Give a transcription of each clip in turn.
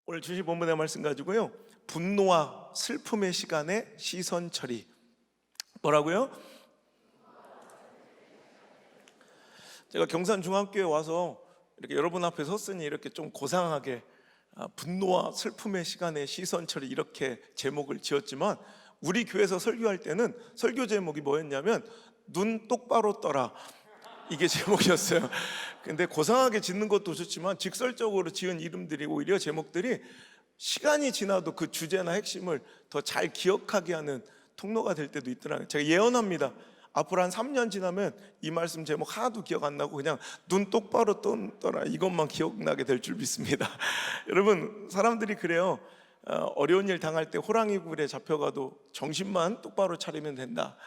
오늘 주신 본문의 말씀 가지고요, 분노와 슬픔의 시간에 시선 처리. 뭐라고요? 제가 경산중학교에 와서 이렇게 여러분 앞에 섰으니 이렇게 좀 고상하게 분노와 슬픔의 시간에 시선 처리, 이렇게 제목을 지었지만 우리 교회에서 설교할 때는 설교 제목이 뭐였냐면 눈 똑바로 떠라, 이게 제목이었어요. 근데 고상하게 짓는 것도 좋지만 직설적으로 지은 이름들이 오히려 제목들이 시간이 지나도 그 주제나 핵심을 더 잘 기억하게 하는 통로가 될 때도 있더라고요. 제가 예언합니다. 앞으로 한 3년 지나면 이 말씀 제목 하나도 기억 안 나고 그냥 눈 똑바로 떠라 이것만 기억나게 될 줄 믿습니다. 여러분, 사람들이 그래요. 어려운 일 당할 때 호랑이 굴에 잡혀가도 정신만 똑바로 차리면 된다.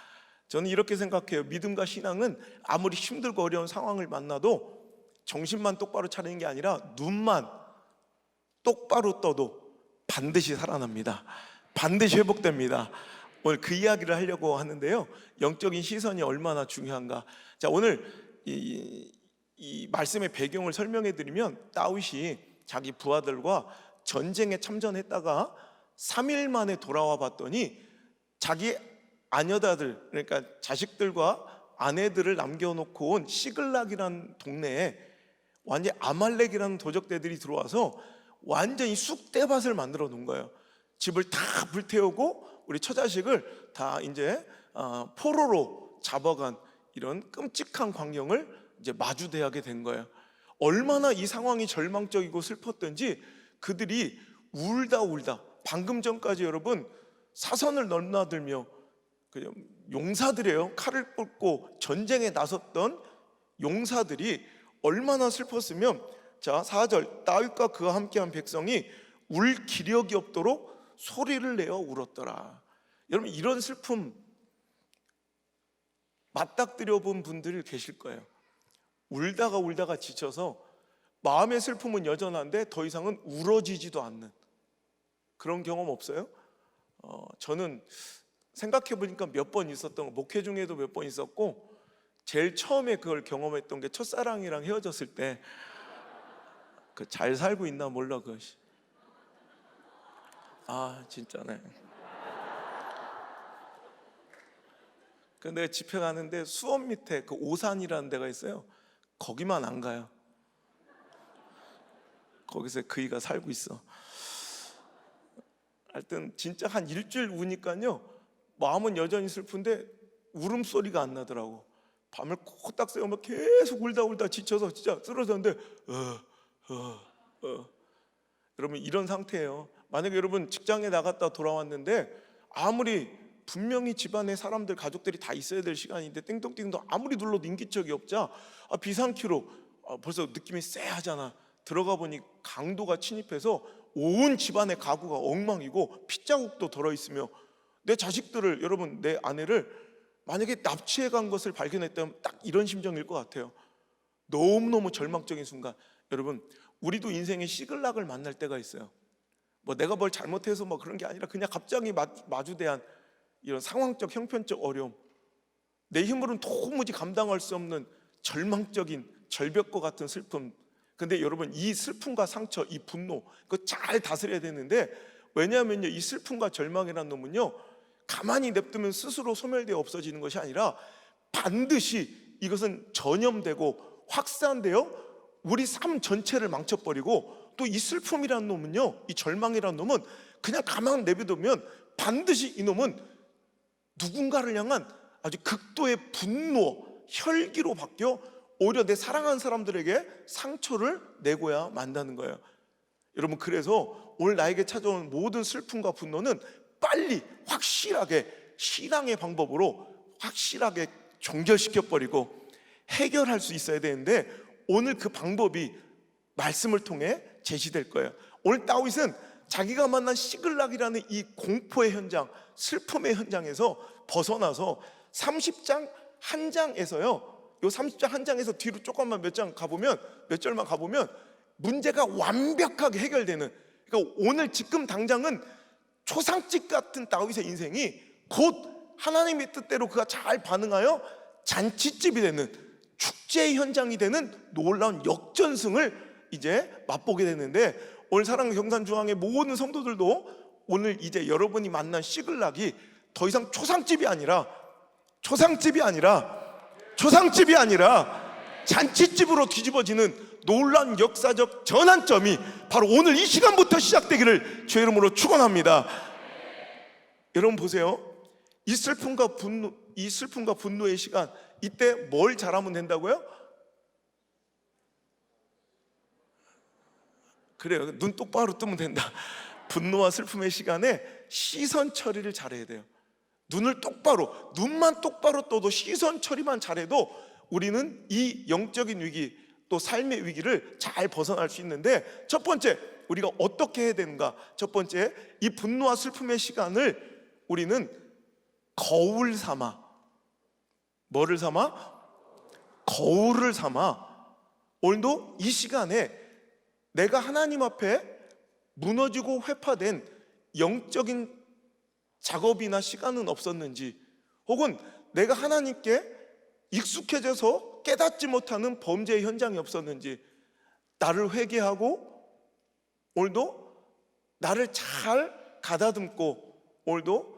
저는 이렇게 생각해요. 믿음과 신앙은 아무리 힘들고 어려운 상황을 만나도 정신만 똑바로 차리는 게 아니라 눈만 똑바로 떠도 반드시 살아납니다. 반드시 회복됩니다. 오늘 그 이야기를 하려고 하는데요, 영적인 시선이 얼마나 중요한가. 자, 오늘 이 말씀의 배경을 설명해 드리면, 다윗이 자기 부하들과 전쟁에 참전했다가 3일 만에 돌아와 봤더니 자기 아녀다들, 그러니까 자식들과 아내들을 남겨놓고 온 시글락이라는 동네에 완전히 아말렉이라는 도적대들이 들어와서 완전히 쑥대밭을 만들어 놓은 거예요. 집을 다 불태우고 우리 처자식을 다 이제 포로로 잡아간 이런 끔찍한 광경을 이제 마주대하게 된 거예요. 얼마나 이 상황이 절망적이고 슬펐던지 그들이 울다 방금 전까지 여러분 사선을 넘나들며 용사들이에요. 칼을 뻗고 전쟁에 나섰던 용사들이 얼마나 슬펐으면, 자 4절, 다윗과 그와 함께한 백성이 울 기력이 없도록 소리를 내어 울었더라. 여러분, 이런 슬픔 맞닥뜨려 본 분들이 계실 거예요. 울다가 지쳐서 마음의 슬픔은 여전한데 더 이상은 울어지지도 않는 그런 경험 없어요? 저는 생각해보니까 몇 번 있었던 거, 목회 중에도 몇 번 있었고, 제일 처음에 그걸 경험했던 게 첫사랑이랑 헤어졌을 때, 그 잘 살고 있나 몰라 그것이. 진짜네. 근데 집회 가는데 수원 밑에 그 오산이라는 데가 있어요. 거기만 안 가요. 거기서 그이가 살고 있어. 하여튼 진짜 한 일주일 우니까요, 마음은 여전히 슬픈데 울음소리가 안 나더라고. 밤을 코딱 새우면 계속 울다 지쳐서 진짜 쓰러졌는데 여러분, 이런 상태예요. 만약에 여러분 직장에 나갔다 돌아왔는데 아무리 분명히 집안에 사람들, 가족들이 다 있어야 될 시간인데 띵동띵동 아무리 눌러도 인기척이 없자 비상키로 벌써 느낌이 쎄하잖아. 들어가 보니 강도가 침입해서 온 집안의 가구가 엉망이고 핏자국도 덜어있으며, 내 자식들을, 여러분 내 아내를 만약에 납치해 간 것을 발견했다면 딱 이런 심정일 것 같아요. 너무너무 절망적인 순간. 여러분, 우리도 인생의 시글락을 만날 때가 있어요. 뭐 내가 뭘 잘못해서 뭐 그런 게 아니라 그냥 갑자기 마주대한 이런 상황적, 형편적 어려움, 내 힘으로는 도무지 감당할 수 없는 절망적인 절벽과 같은 슬픔. 근데 여러분, 이 슬픔과 상처, 이 분노, 그거 잘 다스려야 되는데, 왜냐하면요, 이 슬픔과 절망이라는 놈은요, 가만히 냅두면 스스로 소멸되어 없어지는 것이 아니라 반드시 이것은 전염되고 확산되어 우리 삶 전체를 망쳐버리고, 또 이 슬픔이라는 놈은요, 이 절망이라는 놈은 그냥 가만 내버려두면 반드시 이 놈은 누군가를 향한 아주 극도의 분노, 혈기로 바뀌어 오히려 내 사랑하는 사람들에게 상처를 내고야 만다는 거예요. 여러분, 그래서 오늘 나에게 찾아오는 모든 슬픔과 분노는 빨리 확실하게 신앙의 방법으로 확실하게 종결시켜버리고 해결할 수 있어야 되는데, 오늘 그 방법이 말씀을 통해 제시될 거예요. 오늘 다윗은 자기가 만난 시글락이라는 이 공포의 현장, 슬픔의 현장에서 벗어나서 30장 한 장에서요, 요 30장 한 장에서 뒤로 조금만 몇 절만 가보면 문제가 완벽하게 해결되는, 그러니까 오늘 지금 당장은 초상집 같은 다윗의 인생이 곧 하나님의 뜻대로 그가 잘 반응하여 잔치집이 되는, 축제의 현장이 되는 놀라운 역전승을 이제 맛보게 되는데, 오늘 사랑의 경산중앙의 모든 성도들도 오늘 이제 여러분이 만난 시글락이 더 이상 초상집이 아니라 잔치집으로 뒤집어지는 놀라운 역사적 전환점이 바로 오늘 이 시간부터 시작되기를 주의 이름으로 축원합니다. 여러분 보세요. 이 슬픔과 분노의 시간, 이때 뭘 잘하면 된다고요? 그래요. 눈 똑바로 뜨면 된다. 분노와 슬픔의 시간에 시선 처리를 잘해야 돼요. 눈만 똑바로 떠도 시선 처리만 잘해도 우리는 이 영적인 위기, 또 삶의 위기를 잘 벗어날 수 있는데, 첫 번째 우리가 어떻게 해야 되는가? 첫 번째, 이 분노와 슬픔의 시간을 우리는 거울 삼아, 뭐를 삼아? 거울을 삼아 오늘도 이 시간에 내가 하나님 앞에 무너지고 회파된 영적인 작업이나 시간은 없었는지, 혹은 내가 하나님께 익숙해져서 깨닫지 못하는 범죄의 현장이 없었는지, 나를 회개하고 오늘도 나를 잘 가다듬고 오늘도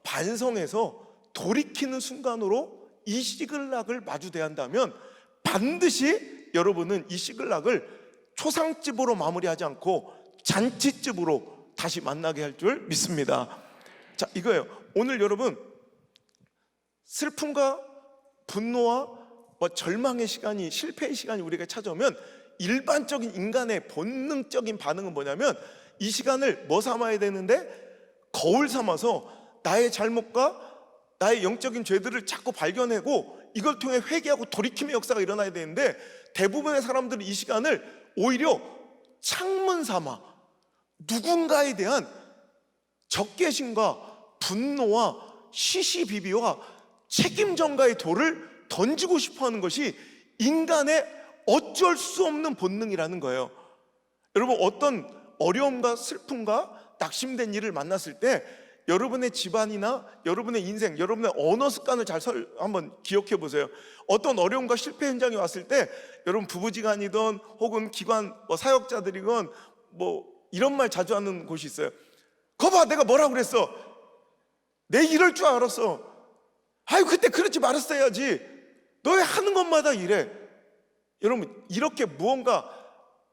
반성해서 돌이키는 순간으로 이 시글락을 마주대야 한다면, 반드시 여러분은 이 시글락을 초상집으로 마무리하지 않고 잔치집으로 다시 만나게 할 줄 믿습니다. 자, 이거예요. 오늘 여러분, 슬픔과 분노와 절망의 시간이, 실패의 시간이 우리가 찾아오면 일반적인 인간의 본능적인 반응은 뭐냐면, 이 시간을 뭐 삼아야 되는데? 거울 삼아서 나의 잘못과 나의 영적인 죄들을 자꾸 발견하고 이걸 통해 회개하고 돌이킴의 역사가 일어나야 되는데, 대부분의 사람들은 이 시간을 오히려 창문 삼아 누군가에 대한 적개심과 분노와 시시비비와 책임 전가의 돌을 던지고 싶어하는 것이 인간의 어쩔 수 없는 본능이라는 거예요. 여러분, 어떤 어려움과 슬픔과 낙심된 일을 만났을 때 여러분의 집안이나 여러분의 인생, 여러분의 언어 습관을 잘 한번 기억해 보세요. 어떤 어려움과 실패 현장이 왔을 때 여러분 부부지간이든 혹은 기관 사역자들이건 이런 말 자주 하는 곳이 있어요. 거봐, 내가 뭐라고 그랬어? 내 이럴 줄 알았어. 아유, 그때 그러지 말았어야지. 너 왜 하는 것마다 이래? 여러분, 이렇게 무언가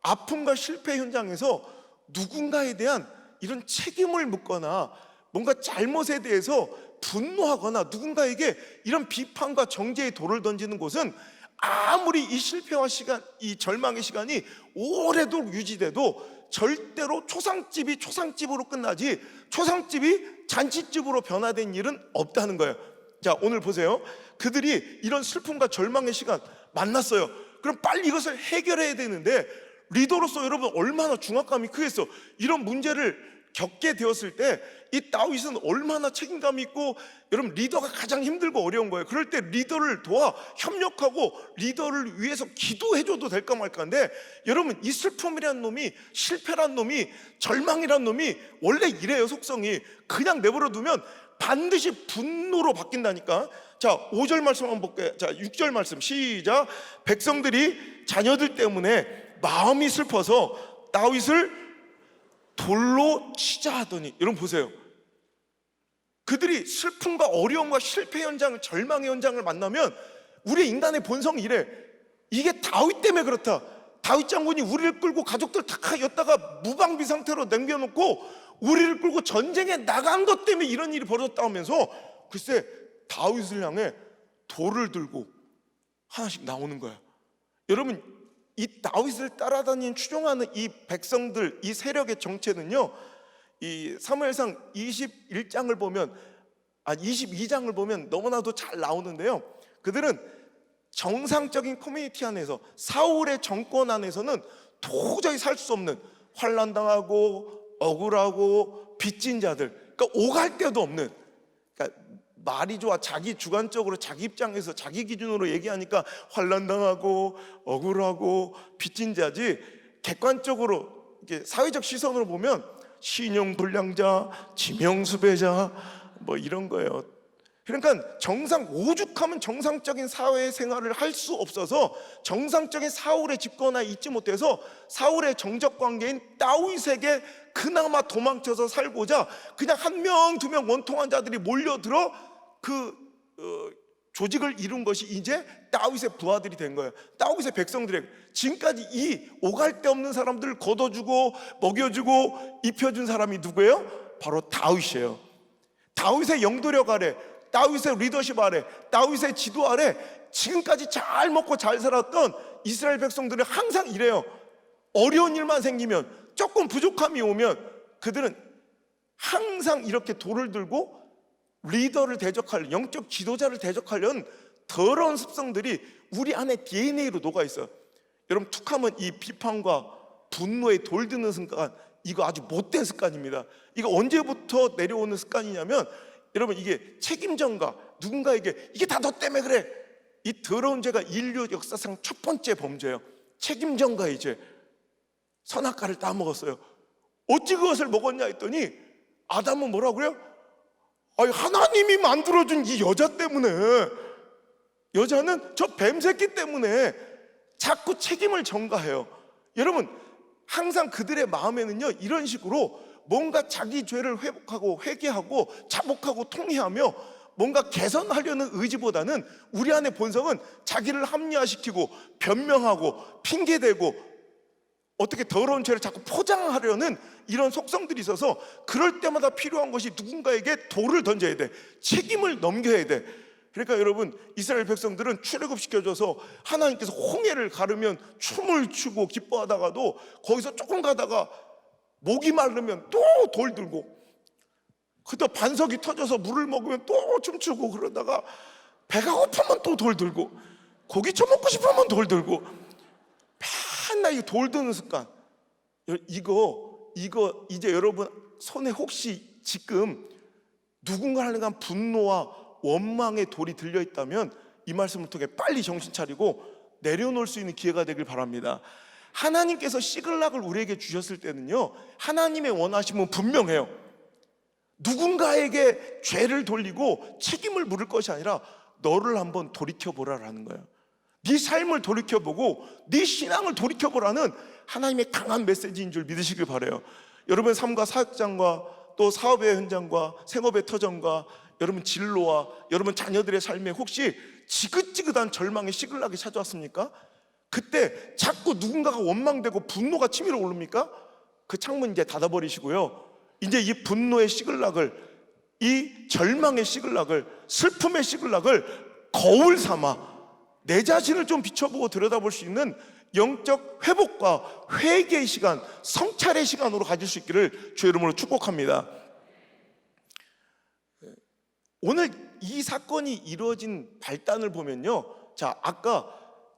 아픔과 실패 현장에서 누군가에 대한 이런 책임을 묻거나 뭔가 잘못에 대해서 분노하거나 누군가에게 이런 비판과 정죄의 돌을 던지는 곳은, 아무리 이 실패와 시간, 이 절망의 시간이 오래도록 유지돼도 절대로 초상집이 초상집으로 끝나지 초상집이 잔치집으로 변화된 일은 없다는 거예요. 자, 오늘 보세요. 그들이 이런 슬픔과 절망의 시간 만났어요. 그럼 빨리 이것을 해결해야 되는데, 리더로서 여러분 얼마나 중압감이 크겠어. 이런 문제를 겪게 되었을 때 이 다윗은 얼마나 책임감이 있고, 여러분 리더가 가장 힘들고 어려운 거예요. 그럴 때 리더를 도와 협력하고 리더를 위해서 기도해줘도 될까 말까인데, 여러분 이 슬픔이란 놈이, 실패란 놈이, 절망이란 놈이 원래 이래요. 속성이 그냥 내버려 두면 반드시 분노로 바뀐다니까. 자, 5절 말씀 한번 볼게요. 자, 6절 말씀 시작. 백성들이 자녀들 때문에 마음이 슬퍼서 다윗을 돌로 치자 하더니, 여러분 보세요. 그들이 슬픔과 어려움과 실패 현장, 절망의 현장을 만나면 우리 인간의 본성이 이래. 이게 다윗 때문에 그렇다. 다윗 장군이 우리를 끌고 가족들 다 였다가 무방비 상태로 남겨놓고 우리를 끌고 전쟁에 나간 것 때문에 이런 일이 벌어졌다 하면서, 글쎄 다윗을 향해 돌을 들고 하나씩 나오는 거야. 여러분, 이 다윗을 따라다니는 추종하는 이 백성들, 이 세력의 정체는요, 이 사무엘상 21장을 보면 22장을 보면 너무나도 잘 나오는데요, 그들은 정상적인 커뮤니티 안에서, 사울의 정권 안에서는 도저히 살 수 없는, 환난당하고 억울하고 빚진 자들, 그러니까 오갈 데도 없는, 그러니까 말이 좋아. 자기 주관적으로 자기 입장에서 자기 기준으로 얘기하니까 환난당하고 억울하고 빚진 자지, 객관적으로 이렇게 사회적 시선으로 보면 신용불량자, 지명수배자 이런 거예요. 그러니까 오죽하면 정상적인 사회생활을 할 수 없어서 정상적인 사울의 집권에 있지 못해서 사울의 정적관계인 다윗에게 그나마 도망쳐서 살고자 그냥 한 명, 두 명 원통한 자들이 몰려들어 조직을 이룬 것이 이제 다윗의 부하들이 된 거예요. 다윗의 백성들에게 지금까지 이 오갈 데 없는 사람들을 걷어주고 먹여주고 입혀준 사람이 누구예요? 바로 다윗이에요. 다윗의 영도력 아래, 다윗의 리더십 아래, 다윗의 지도 아래 지금까지 잘 먹고 잘 살았던 이스라엘 백성들은 항상 이래요. 어려운 일만 생기면, 조금 부족함이 오면 그들은 항상 이렇게 돌을 들고 리더를 대적하려는, 영적 지도자를 대적하려는 더러운 습성들이 우리 안에 DNA로 녹아있어요. 여러분, 툭하면 이 비판과 분노에 돌 드는 습관, 이거 아주 못된 습관입니다. 이거 언제부터 내려오는 습관이냐면, 여러분, 이게 책임전가, 누군가에게 이게 다 너 때문에 그래, 이 더러운 죄가 인류 역사상 첫 번째 범죄예요. 책임전가의 죄. 선악과를 따먹었어요. 어찌 그것을 먹었냐 했더니 아담은 뭐라고 그래요? 아니, 하나님이 만들어준 이 여자 때문에, 여자는 저 뱀새끼 때문에 자꾸 책임을 전가해요. 여러분, 항상 그들의 마음에는요, 이런 식으로 뭔가 자기 죄를 회복하고 회개하고 자복하고 통회하며 뭔가 개선하려는 의지보다는 우리 안의 본성은 자기를 합리화시키고 변명하고 핑계대고 어떻게 더러운 죄를 자꾸 포장하려는 이런 속성들이 있어서 그럴 때마다 필요한 것이 누군가에게 돌을 던져야 돼. 책임을 넘겨야 돼. 그러니까 여러분, 이스라엘 백성들은 출애굽시켜줘서 하나님께서 홍해를 가르면 춤을 추고 기뻐하다가도 거기서 조금 가다가 목이 마르면 또 돌 들고, 그때 반석이 터져서 물을 먹으면 또 춤추고, 그러다가 배가 고프면 또 돌 들고, 고기 처먹고 싶으면 돌 들고, 맨날 이 돌 드는 습관. 이거 이제 여러분 손에 혹시 지금 누군가를 향한 분노와 원망의 돌이 들려있다면 이 말씀을 통해 빨리 정신 차리고 내려놓을 수 있는 기회가 되길 바랍니다. 하나님께서 시글락을 우리에게 주셨을 때는요, 하나님의 원하심은 분명해요. 누군가에게 죄를 돌리고 책임을 물을 것이 아니라 너를 한번 돌이켜보라라는 거예요. 네 삶을 돌이켜보고 네 신앙을 돌이켜보라는 하나님의 강한 메시지인 줄 믿으시길 바라요. 여러분 삶과 사역장과 또 사업의 현장과 생업의 터전과 여러분 진로와 여러분 자녀들의 삶에 혹시 지긋지긋한 절망의 시글락이 찾아왔습니까? 그때 자꾸 누군가가 원망되고 분노가 치밀어 오릅니까? 그 창문 이제 닫아버리시고요, 이제 이 분노의 시글락을, 이 절망의 시글락을, 슬픔의 시글락을 거울 삼아 내 자신을 좀 비춰보고 들여다볼 수 있는 영적 회복과 회개의 시간, 성찰의 시간으로 가질 수 있기를 주의 이름으로 축복합니다. 오늘 이 사건이 이루어진 발단을 보면요, 자, 아까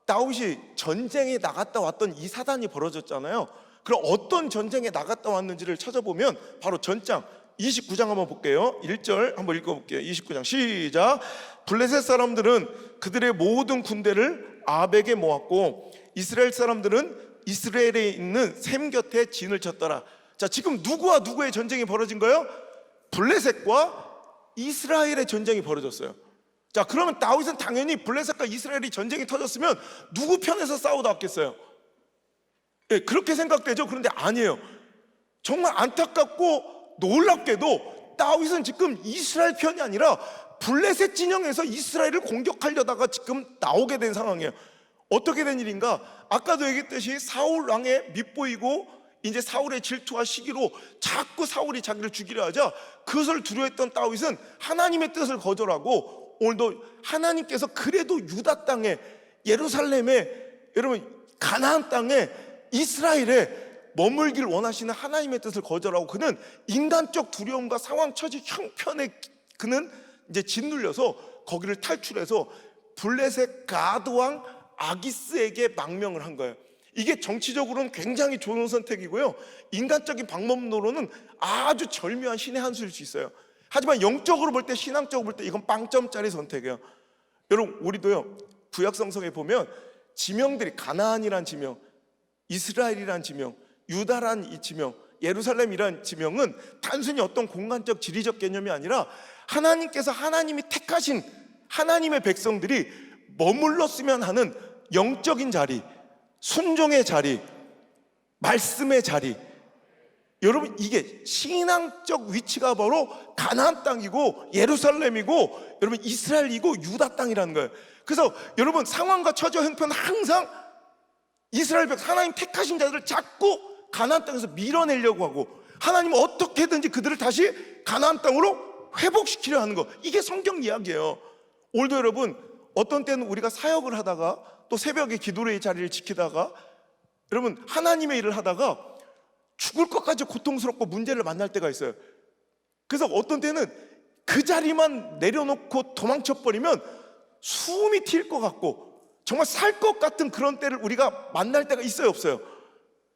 다윗이 전쟁에 나갔다 왔던 이 사단이 벌어졌잖아요. 그럼 어떤 전쟁에 나갔다 왔는지를 찾아보면 바로 전장 29장 한번 볼게요. 1절 한번 읽어볼게요. 29장 시작. 블레셋 사람들은 그들의 모든 군대를 아벡에 모았고 이스라엘 사람들은 이스라엘에 있는 셈 곁에 진을 쳤더라. 자, 지금 누구와 누구의 전쟁이 벌어진 거예요? 블레셋과 이스라엘의 전쟁이 벌어졌어요. 자, 그러면 다윗은 당연히 블레셋과 이스라엘이 전쟁이 터졌으면 누구 편에서 싸우다 왔겠어요? 예, 그렇게 생각되죠. 그런데 아니에요. 정말 안타깝고 놀랍게도 다윗은 지금 이스라엘 편이 아니라 블레셋 진영에서 이스라엘을 공격하려다가 지금 나오게 된 상황이에요. 어떻게 된 일인가? 아까도 얘기했듯이 사울 왕에 밉보이고 이제 사울의 질투와 시기로 자꾸 사울이 자기를 죽이려 하자 그것을 두려워했던 다윗은 하나님의 뜻을 거절하고 오늘도 하나님께서 그래도 유다 땅에, 예루살렘에, 여러분 가나안 땅에, 이스라엘에 머물길 원하시는 하나님의 뜻을 거절하고 그는 인간적 두려움과 상황 처지 형편에 그는 이제 짓눌려서 거기를 탈출해서 블레셋 가드 왕 아기스에게 망명을 한 거예요. 이게 정치적으로는 굉장히 좋은 선택이고요, 인간적인 방법론으로는 아주 절묘한 신의 한 수일 수 있어요. 하지만 영적으로 볼 때, 신앙적으로 볼 때 이건 빵점짜리 선택이에요. 여러분, 우리도요 구약 성경에 보면 지명들이 가나안이란 지명, 이스라엘이란 지명, 유다란 이 지명, 예루살렘이란 지명은 단순히 어떤 공간적 지리적 개념이 아니라 하나님께서 하나님이 택하신 하나님의 백성들이 머물렀으면 하는 영적인 자리, 순종의 자리, 말씀의 자리. 여러분, 이게 신앙적 위치가 바로 가나안 땅이고 예루살렘이고 여러분 이스라엘이고 유다 땅이라는 거예요. 그래서 여러분 상황과 처지와 형편은 항상 이스라엘 백성 하나님 택하신 자들을 자꾸 가나안 땅에서 밀어내려고 하고 하나님은 어떻게든지 그들을 다시 가나안 땅으로 회복시키려 하는 거. 이게 성경 이야기예요. 오늘도 여러분 어떤 때는 우리가 사역을 하다가 또 새벽에 기도의 자리를 지키다가 여러분 하나님의 일을 하다가 죽을 것까지 고통스럽고 문제를 만날 때가 있어요. 그래서 어떤 때는 그 자리만 내려놓고 도망쳐버리면 숨이 튈 것 같고 정말 살 것 같은 그런 때를 우리가 만날 때가 있어요, 없어요?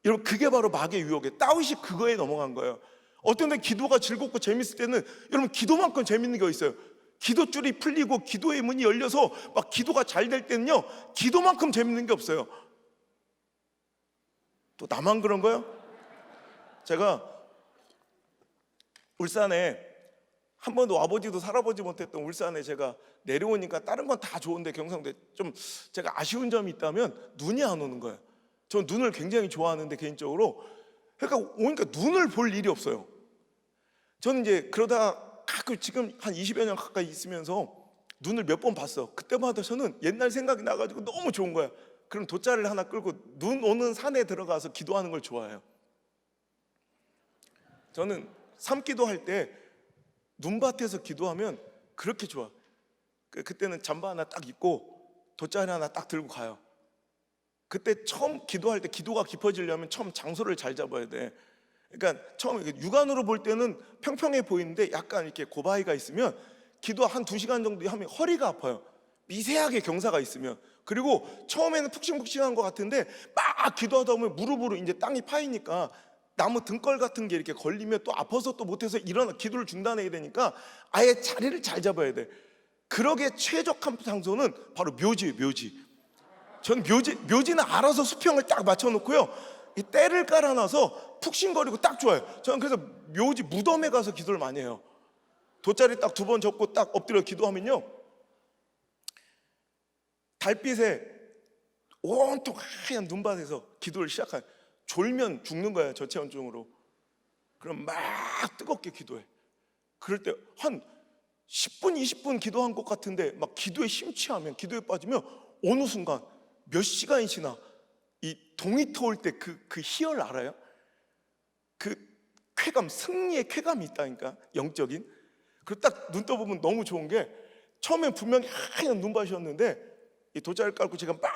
여러분 그게 바로 마귀의 유혹이에요. 다윗이 그거에 넘어간 거예요. 어떤 때 기도가 즐겁고 재밌을 때는 여러분 기도만큼 재밌는 게 있어요. 기도줄이 풀리고 기도의 문이 열려서 막 기도가 잘 될 때는요 기도만큼 재밌는 게 없어요. 또 나만 그런 거예요? 제가 울산에 한 번도 와보지도 살아보지 못했던 울산에 제가 내려오니까 다른 건 다 좋은데 경상도에 좀 제가 아쉬운 점이 있다면 눈이 안 오는 거예요. 전 눈을 굉장히 좋아하는데 개인적으로 그러니까 오니까 눈을 볼 일이 없어요. 저는 이제 그러다 가끔 지금 한 20여 년 가까이 있으면서 눈을 몇 번 봤어. 그때마다 저는 옛날 생각이 나가지고 너무 좋은 거야. 그럼 돗자리를 하나 끌고 눈 오는 산에 들어가서 기도하는 걸 좋아해요. 저는 삼기도 할 때 눈밭에서 기도하면 그렇게 좋아. 그때는 잠바 하나 딱 입고 돗자리 하나 딱 들고 가요. 그때 처음 기도할 때 기도가 깊어지려면 처음 장소를 잘 잡아야 돼. 그러니까 처음 육안으로 볼 때는 평평해 보이는데 약간 이렇게 고바위가 있으면 기도 한 2시간 정도 하면 허리가 아파요. 미세하게 경사가 있으면. 그리고 처음에는 푹신푹신한 것 같은데 막 기도하다 보면 무릎으로 이제 땅이 파이니까 나무 등걸 같은 게 이렇게 걸리면 또 아파서 또 못해서 일어나 기도를 중단해야 되니까 아예 자리를 잘 잡아야 돼. 그러기에 최적한 장소는 바로 묘지예요, 묘지. 전 묘지는 알아서 수평을 딱 맞춰놓고요 이 때를 깔아놔서 푹신거리고 딱 좋아요. 저는 그래서 묘지 무덤에 가서 기도를 많이 해요. 돗자리 딱 2번 접고 딱 엎드려 기도하면요 달빛에 온통 하얀 눈밭에서 기도를 시작해요. 졸면 죽는 거야, 저체온증으로. 그럼 막 뜨겁게 기도해. 그럴 때 한 10분 20분 기도한 것 같은데 막 기도에 심취하면 기도에 빠지면 어느 순간 몇 시간이 지나 이 동이 터올 때 그 희열 알아요? 그 쾌감, 승리의 쾌감이 있다니까, 영적인. 그리고 딱 눈 떠보면 너무 좋은 게 처음엔 분명히 하얀 눈밭이었는데 이 돗자리를 깔고 제가 막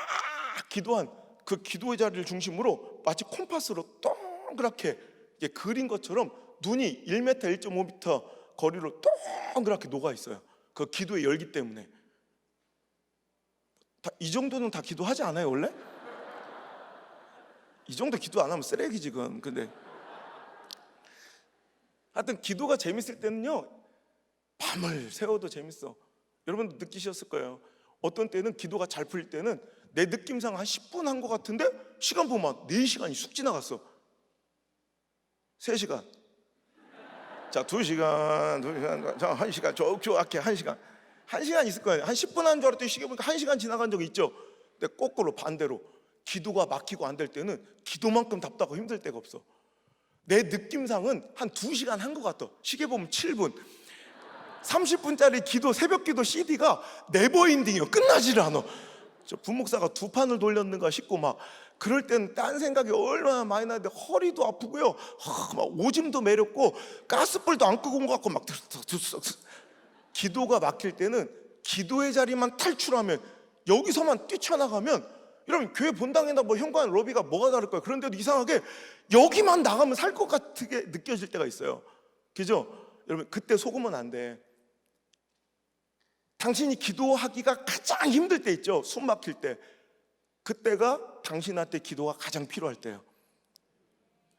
기도한 그 기도의 자리를 중심으로 마치 콤파스로 동그랗게 그린 것처럼 눈이 1m, 1.5m 거리로 동그랗게 녹아 있어요. 그 기도의 열기 때문에. 이 정도는 다 기도하지 않아요, 원래? 이 정도 기도 안 하면 쓰레기 지금. 근데 하여튼 기도가 재밌을 때는요 밤을 새워도 재밌어. 여러분도 느끼셨을 거예요. 어떤 때는 기도가 잘 풀릴 때는 내 느낌상 한 10분 한 것 같은데 시간 보면 4시간이 쑥 지나갔어. 3시간. 자, 2시간, 자, 1시간, 조악조악해 1시간. 1시간 있을 거예요. 한 10분 한 줄 알았더니 시계 보니까 1시간 지나간 적이 있죠. 근데 거꾸로 반대로 기도가 막히고 안 될 때는 기도만큼 답답하고 힘들 때가 없어. 내 느낌상은 한 2시간 한 것 같아. 시계 보면 7분. 30분짜리 기도, 새벽 기도 CD가 네버엔딩이에요. 끝나지를 않아. 저 부목사가 2판을 돌렸는가 싶고 막 그럴 때는 딴 생각이 얼마나 많이 나는데 허리도 아프고요 막 오줌도 매렵고 가스불도 안 끄고 온 것 같고 막 기도가 막힐 때는 기도의 자리만 탈출하면 여기서만 뛰쳐나가면 여러분 교회 본당이나 뭐 현관 로비가 뭐가 다를 거예요. 그런데도 이상하게 여기만 나가면 살 것 같게 느껴질 때가 있어요. 그죠? 여러분 그때 속으면 안 돼. 당신이 기도하기가 가장 힘들 때 있죠. 숨 막힐 때. 그때가 당신한테 기도가 가장 필요할 때예요.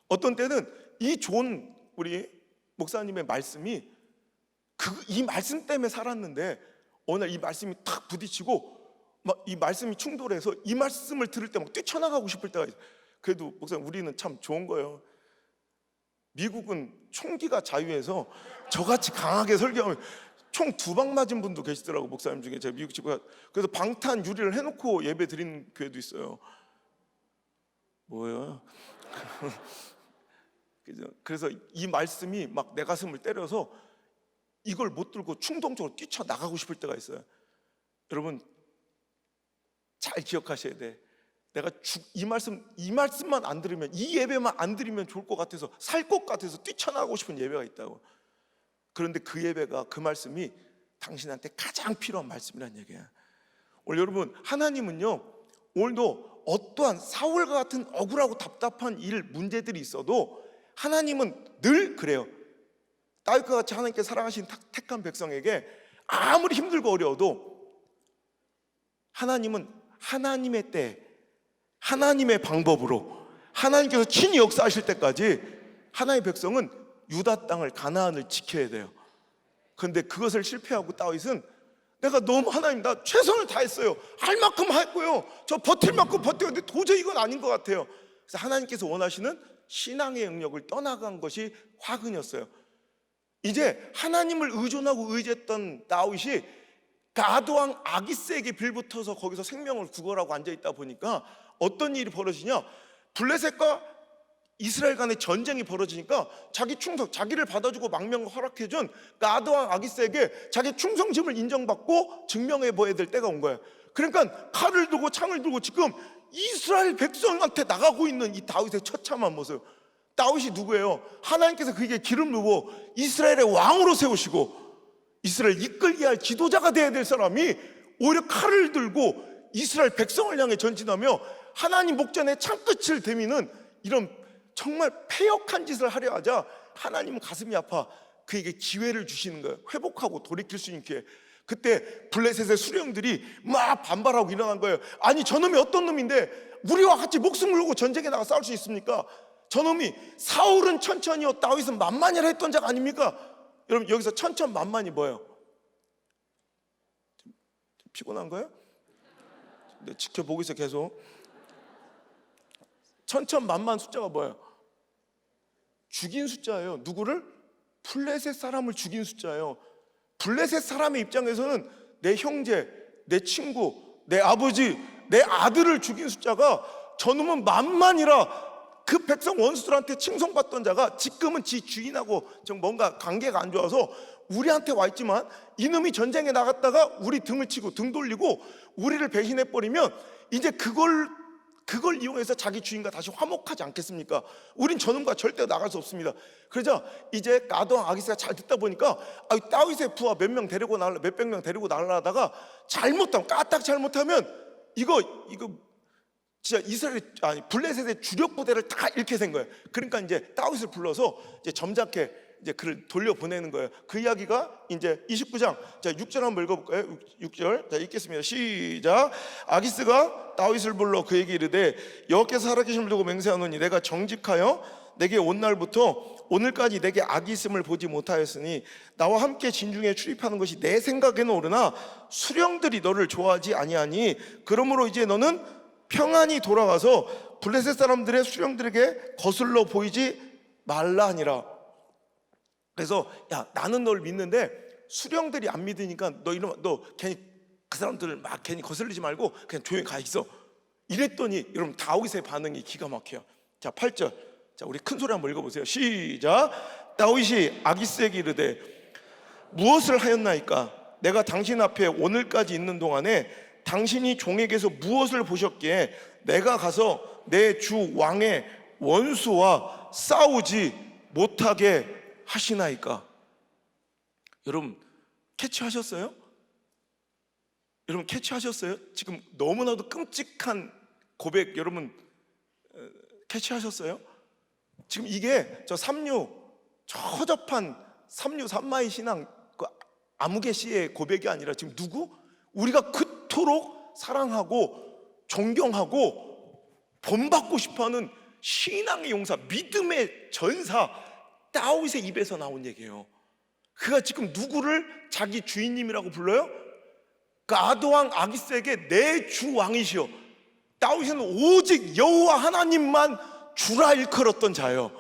어떤 때는 이 좋은 우리 목사님의 말씀이 이 말씀 때문에 살았는데 어느 날 이 말씀이 탁 부딪히고 막 이 말씀이 충돌해서 이 말씀을 들을 때 막 뛰쳐나가고 싶을 때가 있어요. 그래도 목사님 우리는 참 좋은 거예요. 미국은 총기가 자유해서 저같이 강하게 설교하면 총 2방 맞은 분도 계시더라고, 목사님 중에. 제가 미국 집에 그래서 방탄 유리를 해놓고 예배 드리는 교회도 있어요. 뭐예요? 그래서 이 말씀이 막 내 가슴을 때려서 이걸 못 들고 충동적으로 뛰쳐나가고 싶을 때가 있어요. 여러분 잘 기억하셔야 돼. 내가 이 말씀만 안 들으면, 이 예배만 안 드리면 좋을 것 같아서, 살 것 같아서 뛰쳐나가고 싶은 예배가 있다고. 그런데 그 예배가, 그 말씀이 당신한테 가장 필요한 말씀이란 얘기야. 오늘 여러분, 하나님은요, 오늘도 어떠한 사울과 같은 억울하고 답답한 문제들이 있어도 하나님은 늘 그래요. 다윗과 같이 하나님께 사랑하신 택한 백성에게 아무리 힘들고 어려워도 하나님은 하나님의 때, 하나님의 방법으로, 하나님께서 친히 역사하실 때까지 하나님의 백성은 유다 땅을, 가나안을 지켜야 돼요. 그런데 그것을 실패하고 다윗은 내가 너무, 하나님 나 최선을 다했어요, 할 만큼 했고요, 저 버틸 만큼 버텼는데 도저히 이건 아닌 것 같아요. 그래서 하나님께서 원하시는 신앙의 영역을 떠나간 것이 화근이었어요. 이제 하나님을 의존하고 의지했던 다윗이 가드왕 아기스에게 빌붙어서 거기서 생명을 구걸하고 앉아있다 보니까 어떤 일이 벌어지냐, 블레셋과 이스라엘 간의 전쟁이 벌어지니까 자기 충성, 자기를 받아주고 망명을 허락해준 가드왕 아기스에게 자기 충성심을 인정받고 증명해 보여야 될 때가 온 거예요. 그러니까 칼을 들고 창을 들고 지금 이스라엘 백성한테 나가고 있는 이 다윗의 처참한 모습. 다윗이 누구예요? 하나님께서 그에게 기름 부어 이스라엘의 왕으로 세우시고 이스라엘 이끌게 할 지도자가 되어야 될 사람이 오히려 칼을 들고 이스라엘 백성을 향해 전진하며 하나님 목전에 창끝을 대미는 이런 정말 패역한 짓을 하려 하자 하나님은 가슴이 아파 그에게 기회를 주시는 거예요. 회복하고 돌이킬 수 있는 기회. 그때 블레셋의 수령들이 막 반발하고 일어난 거예요. 아니 저놈이 어떤 놈인데 우리와 같이 목숨을 걸고 전쟁에 나가 싸울 수 있습니까? 저놈이 사울은 천천히요 다윗은 만만이라 했던 자가 아닙니까? 여러분 여기서 천천만만이 뭐예요? 좀 피곤한 거예요? 네, 지켜보고 있어 계속. 천천만만 숫자가 뭐예요? 죽인 숫자예요. 누구를? 블레셋 사람을 죽인 숫자예요. 블레셋 사람의 입장에서는 내 형제, 내 친구, 내 아버지, 내 아들을 죽인 숫자가 저놈은 만만이라 그 백성 원수들한테 칭송받던 자가 지금은 지 주인하고 좀 뭔가 관계가 안 좋아서 우리한테 와 있지만 이놈이 전쟁에 나갔다가 우리 등을 치고 등 돌리고 우리를 배신해버리면 이제 그걸 이용해서 자기 주인과 다시 화목하지 않겠습니까? 우린 저놈과 절대 나갈 수 없습니다. 그러자 이제 가드왕 아기스가 잘 듣다 보니까 다윗의 부하 몇백 명 데리고 나가다가 잘못하면 까딱 잘못하면 이거 진짜 블레셋의 주력 부대를 다 잃게 된 거예요. 그러니까 이제 다윗을 불러서 이제 점잖게 이제 그를 돌려보내는 거예요. 그 이야기가 이제 29장, 자 6절 한번 읽어볼까요? 6절, 자 읽겠습니다. 시작. 아기스가 다윗을 불러 그에게 이르되 여호와께서 살아계심을 두고 맹세하노니 내가 정직하여 내게 온 날부터 오늘까지 내게 악이 있음을 보지 못하였으니 나와 함께 진중에 출입하는 것이 내 생각에는 옳으나 수령들이 너를 좋아하지 아니하니 그러므로 이제 너는 평안히 돌아가서 블레셋 사람들의 수령들에게 거슬러 보이지 말라 하니라. 그래서 야 나는 널 믿는데 수령들이 안 믿으니까 너 괜히 그 사람들을 막 괜히 거슬리지 말고 그냥 조용히 가 있어. 이랬더니 여러분 다윗의 반응이 기가 막혀요. 자 8절, 자 우리 큰 소리 한번 읽어보세요. 시작. 다윗이 아기스에게 이르되 무엇을 하였나이까? 내가 당신 앞에 오늘까지 있는 동안에 당신이 종에게서 무엇을 보셨기에 내가 가서 내 주 왕의 원수와 싸우지 못하게 하시나이까? 여러분 캐치하셨어요? 여러분 캐치하셨어요? 지금 너무나도 끔찍한 고백 여러분 캐치하셨어요? 지금 이게 저 허접한 삼마의 신앙 그 아무개 씨의 고백이 아니라 지금 누구? 우리가 그토록 사랑하고 존경하고 본받고 싶어하는 신앙의 용사, 믿음의 전사 다윗의 입에서 나온 얘기예요. 그가 지금 누구를 자기 주인님이라고 불러요? 가드왕 아기스에게 내 주 왕이시여. 다윗은 오직 여호와 하나님만 주라 일컬었던 자예요.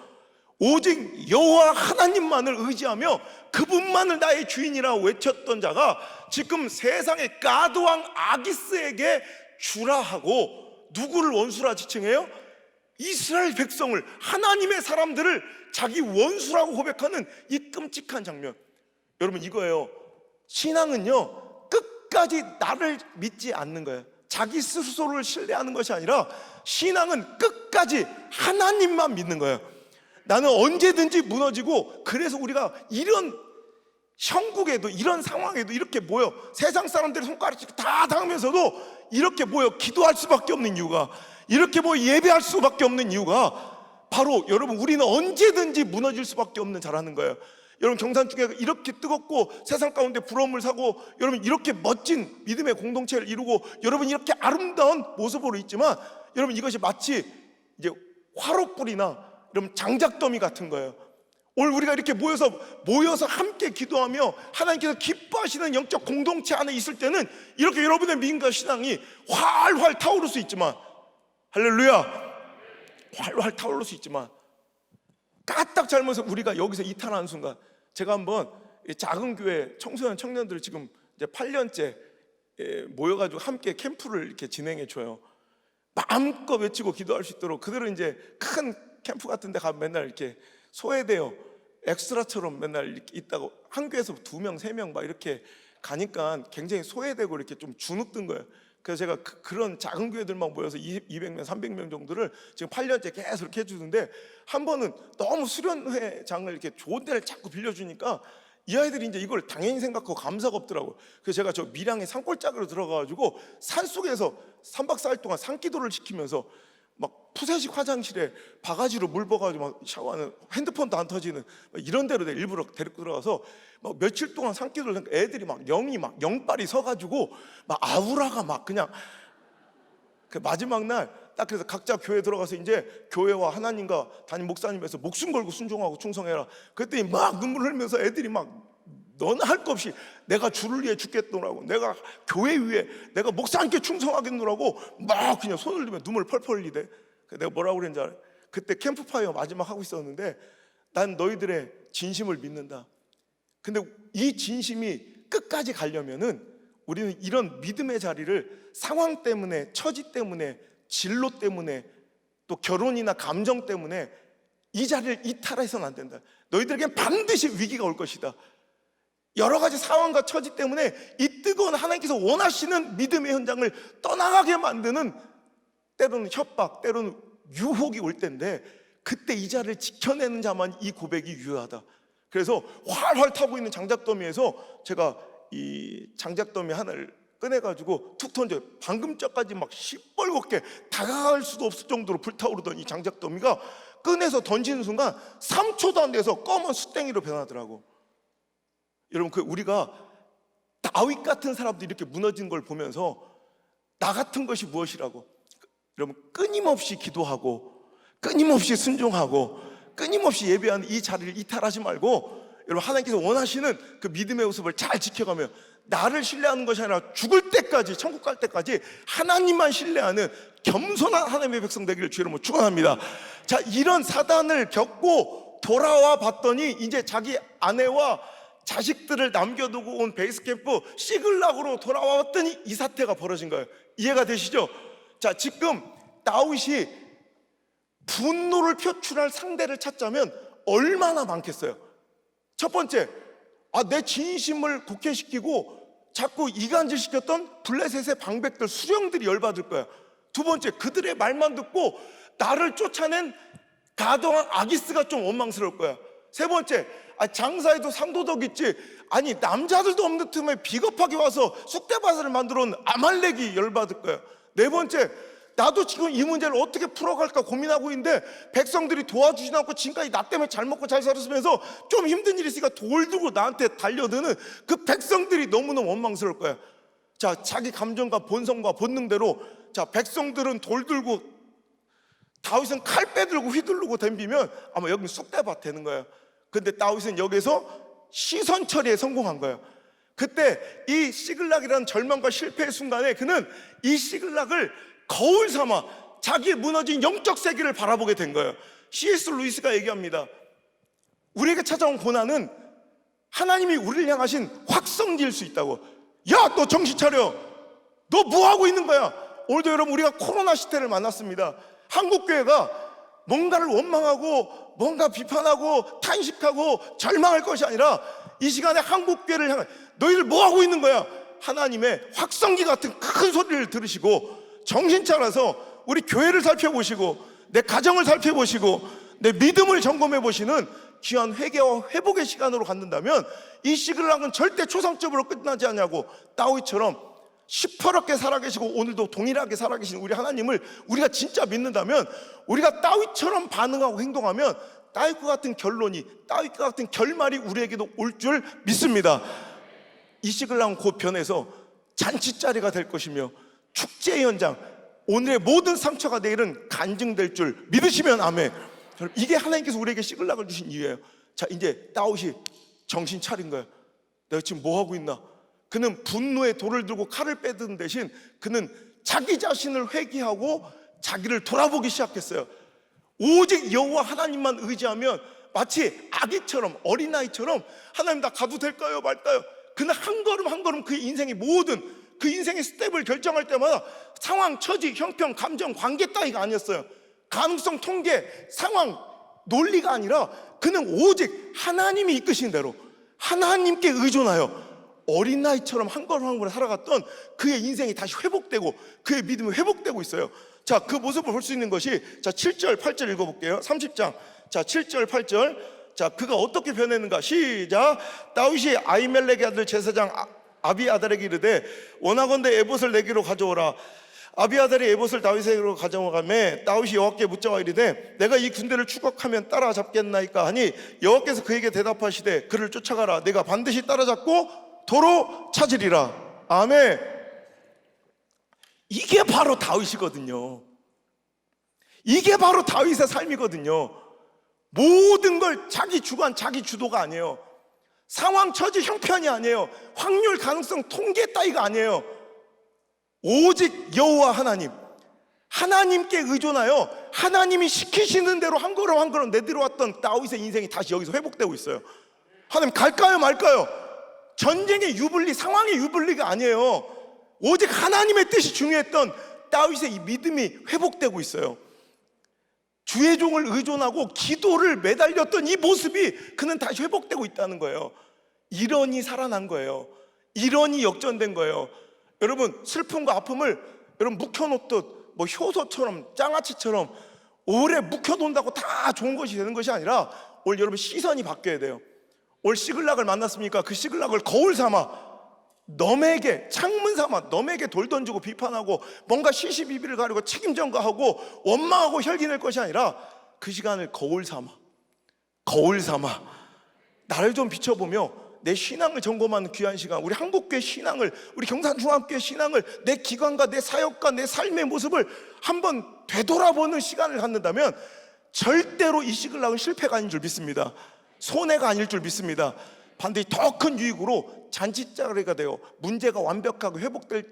오직 여호와 하나님만을 의지하며 그분만을 나의 주인이라고 외쳤던 자가 지금 세상의 가드왕 아기스에게 주라 하고 누구를 원수라 지칭해요? 이스라엘 백성을, 하나님의 사람들을 자기 원수라고 고백하는 이 끔찍한 장면. 여러분, 이거예요. 신앙은요, 끝까지 나를 믿지 않는 거예요. 자기 스스로를 신뢰하는 것이 아니라 신앙은 끝까지 하나님만 믿는 거예요. 나는 언제든지 무너지고, 그래서 우리가 이런 형국에도, 이런 상황에도 이렇게 모여 세상 사람들의 손가락질 다 당하면서도 이렇게 모여 기도할 수밖에 없는 이유가, 이렇게 모여 예배할 수밖에 없는 이유가 바로 여러분, 우리는 언제든지 무너질 수밖에 없는 자라는 거예요. 여러분, 경산중에 이렇게 뜨겁고 세상 가운데 부러움을 사고, 여러분 이렇게 멋진 믿음의 공동체를 이루고, 여러분 이렇게 아름다운 모습으로 있지만, 여러분 이것이 마치 이제 화롯불이나 여러분 장작더미 같은 거예요. 오늘 우리가 이렇게 모여서 함께 기도하며 하나님께서 기뻐하시는 영적 공동체 안에 있을 때는 이렇게 여러분의 믿음과 신앙이 활활 타오를 수 있지만, 할렐루야, 활활 타오를 수 있지만 까딱 잘못해서 우리가 여기서 이탈하는 순간, 제가 한번 작은 교회 청소년 청년들을 지금 이제 8년째 모여가지고 함께 캠프를 이렇게 진행해 줘요. 마음껏 외치고 기도할 수 있도록. 그들은 이제 큰 캠프 같은 데 가면 맨날 이렇게 소외되어 엑스트라처럼 맨날 이렇게 있다고, 한 교회에서 2명, 3명 막 이렇게 가니까 굉장히 소외되고 이렇게 좀 주눅든 거예요. 그래서 제가 그런 작은 교회들만 모여서 200명, 300명 정도를 지금 8년째 계속 이렇게 해주는데, 한 번은 너무 수련회장을 이렇게 좋은 데를 자꾸 빌려주니까 이 아이들이 이제 이걸 당연히 생각하고 감사가 없더라고요. 그래서 제가 저 밀양의 산골짜기로 들어가가지고 산속에서 3박 4일 동안 산기도를 시키면서 막 푸세식 화장실에 바가지로 물 부어가지고 막 샤워하는, 핸드폰도 안 터지는 이런 데로 내가 일부러 데리고 들어가서 막 며칠 동안 산기도를 하니까 애들이 막 영이 막 영빨이 서가지고 막 아우라가 막 그냥, 그 마지막 날 딱 그래서 각자 교회 들어가서 이제 교회와 하나님과 담임 목사님에서 목숨 걸고 순종하고 충성해라. 그랬더니 막 눈물 흘리면서 애들이 막 너는 할 거 없이 내가 주를 위해 죽겠노라고, 내가 교회 위에 내가 목사님께 충성하겠노라고 막 그냥 손을 들면 눈물 펄펄 흘리대. 내가 뭐라고 그랬는지 알아요? 그때 캠프파이어 마지막 하고 있었는데, 난 너희들의 진심을 믿는다. 근데 이 진심이 끝까지 가려면은 우리는 이런 믿음의 자리를 상황 때문에, 처지 때문에, 진로 때문에, 또 결혼이나 감정 때문에 이 자리를 이탈해서는 안 된다. 너희들에겐 반드시 위기가 올 것이다. 여러 가지 상황과 처지 때문에 이 뜨거운 하나님께서 원하시는 믿음의 현장을 떠나가게 만드는, 때로는 협박, 때로는 유혹이 올 때인데, 그때 이 자리를 지켜내는 자만 이 고백이 유효하다. 그래서 활활 타고 있는 장작더미에서 제가 이 장작더미 하나를 꺼내가지고 툭 던져, 방금 전까지 막 시뻘겋게 다가갈 수도 없을 정도로 불타오르던 이 장작더미가 꺼내서 던지는 순간 3초도 안 돼서 검은 숯댕이로 변하더라고. 여러분, 우리가 다윗 같은 사람들이 이렇게 무너진 걸 보면서 나 같은 것이 무엇이라고? 여러분, 끊임없이 기도하고 끊임없이 순종하고 끊임없이 예배하는 이 자리를 이탈하지 말고, 여러분 하나님께서 원하시는 그 믿음의 모습을 잘 지켜가며 나를 신뢰하는 것이 아니라 죽을 때까지, 천국 갈 때까지 하나님만 신뢰하는 겸손한 하나님의 백성 되기를 주의 이름으로 축원합니다. 자, 이런 사단을 겪고 돌아와 봤더니 이제 자기 아내와 자식들을 남겨두고 온 베이스캠프 시글락으로 돌아와 봤더니 이 사태가 벌어진 거예요. 이해가 되시죠? 자, 지금 다윗이 분노를 표출할 상대를 찾자면 얼마나 많겠어요. 첫 번째, 내 진심을 곡해시키고 자꾸 이간질시켰던 블레셋의 방백들, 수령들이 열받을 거야. 두 번째, 그들의 말만 듣고 나를 쫓아낸 가드왕 아기스가 좀 원망스러울 거야. 세 번째, 장사에도 상도덕 있지, 아니 남자들도 없는 틈에 비겁하게 와서 쑥대밭을 만들어 온 아말렉이 열받을 거야. 네 번째, 나도 지금 이 문제를 어떻게 풀어갈까 고민하고 있는데 백성들이 도와주지 않고 지금까지 나 때문에 잘 먹고 잘 살았으면서 좀 힘든 일이 있으니까 돌 들고 나한테 달려드는 그 백성들이 너무너무 원망스러울 거야. 자, 자기 감정과 본성과 본능대로, 자, 백성들은 돌 들고 다윗은 칼 빼들고 휘두르고 덤비면 아마 여기 쑥대밭 되는 거예요. 근데 다윗은 여기서 시선 처리에 성공한 거예요. 그때 이 시글락이라는 절망과 실패의 순간에 그는 이 시글락을 거울 삼아 자기의 무너진 영적 세계를 바라보게 된 거예요. C.S. 루이스가 얘기합니다. 우리에게 찾아온 고난은 하나님이 우리를 향하신 확성기일 수 있다고. 야, 너 정신 차려. 너 뭐 하고 있는 거야? 오늘도 여러분, 우리가 코로나 시대를 만났습니다. 한국교회가 뭔가를 원망하고 뭔가 비판하고 탄식하고 절망할 것이 아니라 이 시간에 한국교회를 향해 너희들 뭐 하고 있는 거야? 하나님의 확성기 같은 큰 소리를 들으시고 정신 차려서 우리 교회를 살펴보시고 내 가정을 살펴보시고 내 믿음을 점검해 보시는 귀한 회개와 회복의 시간으로 갖는다면 이 시글락은 절대 초상적으로 끝나지 않냐고. 다윗처럼 시퍼렇게 살아계시고 오늘도 동일하게 살아계신 우리 하나님을 우리가 진짜 믿는다면, 우리가 다윗처럼 반응하고 행동하면 다윗과 같은 결론이, 다윗과 같은 결말이 우리에게도 올 줄 믿습니다. 이 시글락은 곧 변해서 잔치자리가 될 것이며 축제 현장, 오늘의 모든 상처가 내일은 간증될 줄 믿으시면 아멘. 이게 하나님께서 우리에게 시글락을 주신 이유예요. 자, 이제 다윗이 정신 차린 거예요. 내가 지금 뭐 하고 있나? 그는 분노의 돌을 들고 칼을 빼드는 대신 그는 자기 자신을 회개하고 자기를 돌아보기 시작했어요. 오직 여호와 하나님만 의지하면 마치 아기처럼, 어린아이처럼 하나님 나 가도 될까요 말까요? 그는 한 걸음 한 걸음 그의 인생의 모든 그 인생의 스텝을 결정할 때마다 상황, 처지, 형편, 감정, 관계 따위가 아니었어요. 가능성, 통계, 상황, 논리가 아니라 그는 오직 하나님이 이끄신 대로 하나님께 의존하여 어린아이처럼 한 걸음 한 걸음 살아갔던 그의 인생이 다시 회복되고 그의 믿음이 회복되고 있어요. 자, 그 모습을 볼 수 있는 것이, 자, 7절 8절 읽어볼게요. 30장 자 7절 8절. 자, 그가 어떻게 변했는가? 시작. 다윗이 아히멜렉의 아들 제사장 아비아달에게 이르되 원하건대 에봇을 내게로 가져오라. 아비아달이 에봇을 다윗에게로 가져오가매 다윗이 여호와께 묻자와 이르되 내가 이 군대를 추격하면 따라잡겠나이까 하니 여호와께서 그에게 대답하시되 그를 쫓아가라. 내가 반드시 따라잡고 도로 찾으리라. 아멘. 이게 바로 다윗이거든요. 이게 바로 다윗의 삶이거든요. 모든 걸 자기 주관, 자기 주도가 아니에요. 상황, 처지, 형편이 아니에요. 확률, 가능성, 통계 따위가 아니에요. 오직 여호와 하나님, 하나님께 의존하여 하나님이 시키시는 대로 한 걸음 한 걸음 내들어왔던 다윗의 인생이 다시 여기서 회복되고 있어요. 하나님 갈까요 말까요? 전쟁의 유불리, 상황의 유불리가 아니에요. 오직 하나님의 뜻이 중요했던 다윗의 이 믿음이 회복되고 있어요. 주의 종을 의존하고 기도를 매달렸던 이 모습이 그는 다시 회복되고 있다는 거예요. 일원이 살아난 거예요. 일원이 역전된 거예요. 여러분, 슬픔과 아픔을 여러분 묵혀놓듯 뭐 효소처럼 장아찌처럼 오래 묵혀놓는다고 다 좋은 것이 되는 것이 아니라 오늘 여러분 시선이 바뀌어야 돼요. 올 시글락을 만났습니까? 그 시글락을 거울 삼아 넘에게, 창문 삼아 넘에게 돌 던지고 비판하고 뭔가 시시비비를 가리고 책임 전가하고 원망하고 혈기낼 것이 아니라 그 시간을 거울 삼아 나를 좀 비춰보며 내 신앙을 점검하는 귀한 시간, 우리 한국교회 신앙을, 우리 경산중앙교회 신앙을, 내 기관과 내 사역과 내 삶의 모습을 한번 되돌아보는 시간을 갖는다면 절대로 이 시글락은 실패가 아닌 줄 믿습니다. 손해가 아닐 줄 믿습니다. 반드시 더 큰 유익으로 잔치자리가 되어 문제가 완벽하게 회복될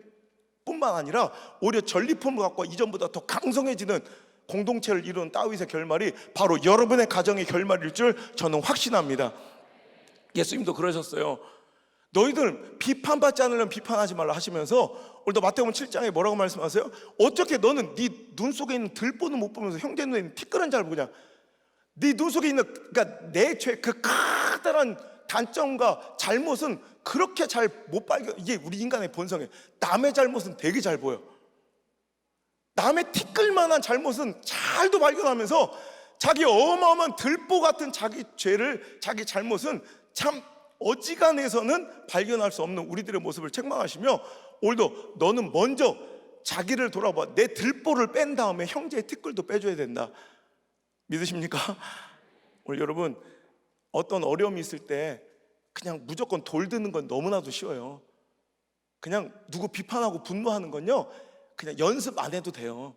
뿐만 아니라 오히려 전리품을 갖고 이전보다 더 강성해지는 공동체를 이루는 다윗의 결말이 바로 여러분의 가정의 결말일 줄 저는 확신합니다. 예수님도 그러셨어요. 너희들 비판받지 않으려면 비판하지 말라 하시면서 오늘도 마태복음 7장에 뭐라고 말씀하세요? 어떻게 너는 네 눈 속에 있는 들보는 못 보면서 형제 눈에 있는 티끌은 잘 보냐? 네 눈 속에 있는, 그러니까 내 죄, 그 커다란 단점과 잘못은 그렇게 잘 못 발견. 이게 우리 인간의 본성이에요. 남의 잘못은 되게 잘 보여. 남의 티끌만한 잘못은 잘도 발견하면서 자기 어마어마한 들보 같은 자기 죄를, 자기 잘못은 참 어지간해서는 발견할 수 없는 우리들의 모습을 책망하시며 오늘도 너는 먼저 자기를 돌아봐. 내 들보를 뺀 다음에 형제의 티끌도 빼줘야 된다. 믿으십니까? 오늘 여러분, 어떤 어려움이 있을 때 그냥 무조건 돌드는 건 너무나도 쉬워요. 그냥 누구 비판하고 분노하는 건요, 그냥 연습 안 해도 돼요.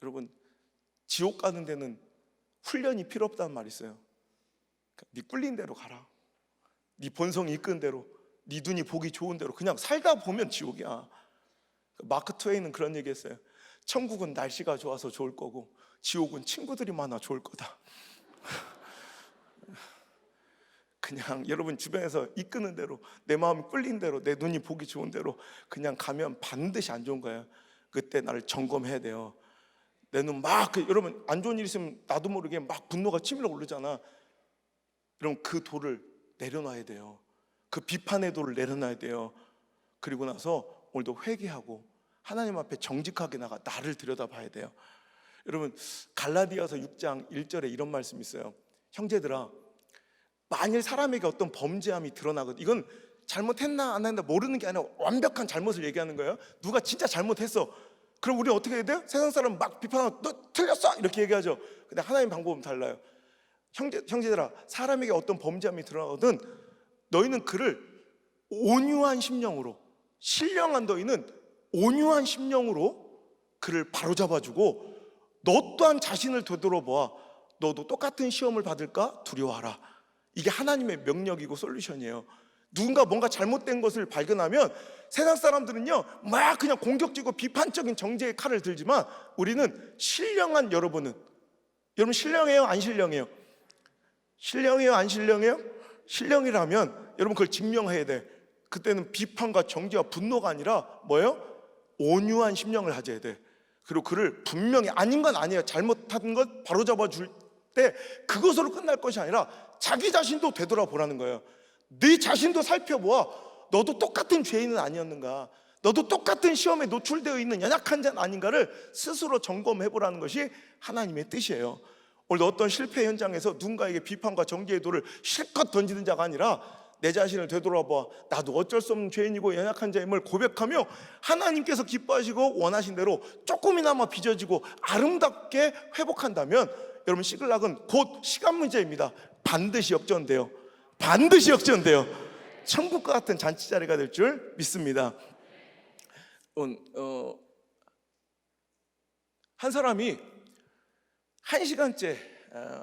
여러분, 지옥 가는 데는 훈련이 필요 없다는 말이 있어요. 네 꿀린 대로 가라. 네 본성이 이끄는 대로, 네 눈이 보기 좋은 대로 그냥 살다 보면 지옥이야. 마크 트웨이는 그런 얘기했어요. 천국은 날씨가 좋아서 좋을 거고 지옥은 친구들이 많아 좋을 거다. 그냥 여러분 주변에서 이끄는 대로, 내 마음이 끌린 대로, 내 눈이 보기 좋은 대로 그냥 가면 반드시 안 좋은 거예요. 그때 나를 점검해야 돼요. 내 눈 막 여러분 안 좋은 일 있으면 나도 모르게 막 분노가 치밀어 오르잖아. 여러분 그 돌을 내려놔야 돼요. 그 비판의 돌을 내려놔야 돼요. 그리고 나서 오늘도 회개하고 하나님 앞에 정직하게 나가 나를 들여다봐야 돼요. 여러분 갈라디아서 6장 1절에 이런 말씀이 있어요. 형제들아, 만일 사람에게 어떤 범죄함이 드러나거든, 이건 잘못했나 안 했나 모르는 게 아니라 완벽한 잘못을 얘기하는 거예요. 누가 진짜 잘못했어. 그럼 우리 어떻게 해야 돼요? 세상 사람 막 비판하고 너 틀렸어 이렇게 얘기하죠. 근데 하나님 방법은 달라요. 형제들아, 사람에게 어떤 범죄함이 드러나거든 너희는 그를 온유한 심령으로, 신령한 너희는 온유한 심령으로 그를 바로잡아주고 너 또한 자신을 되돌아보아 너도 똑같은 시험을 받을까 두려워하라. 이게 하나님의 명령이고 솔루션이에요. 누군가 뭔가 잘못된 것을 발견하면 세상 사람들은요 막 그냥 공격적이고 비판적인 정죄의 칼을 들지만 우리는 신령한 여러분 신령해요 안 신령해요? 신령해요 안 신령해요? 신령이라면 여러분 그걸 증명해야 돼. 그때는 비판과 정죄와 분노가 아니라 뭐예요? 온유한 심령을 가져야 돼. 그리고 그를 분명히 아닌 건 아니에요, 잘못한 것 바로잡아 줄 때 그것으로 끝날 것이 아니라 자기 자신도 되돌아보라는 거예요. 네 자신도 살펴보아 너도 똑같은 죄인은 아니었는가, 너도 똑같은 시험에 노출되어 있는 연약한 자는 아닌가를 스스로 점검해보라는 것이 하나님의 뜻이에요. 오늘 어떤 실패 현장에서 누군가에게 비판과 정죄의 돌을 실컷 던지는 자가 아니라 내 자신을 되돌아봐 나도 어쩔 수 없는 죄인이고 연약한 자임을 고백하며 하나님께서 기뻐하시고 원하신 대로 조금이나마 빚어지고 아름답게 회복한다면 여러분 시글락은 곧 시간 문제입니다. 반드시 역전돼요. 반드시 역전돼요. 천국과 같은 잔치자리가 될 줄 믿습니다. 한 사람이 1시간째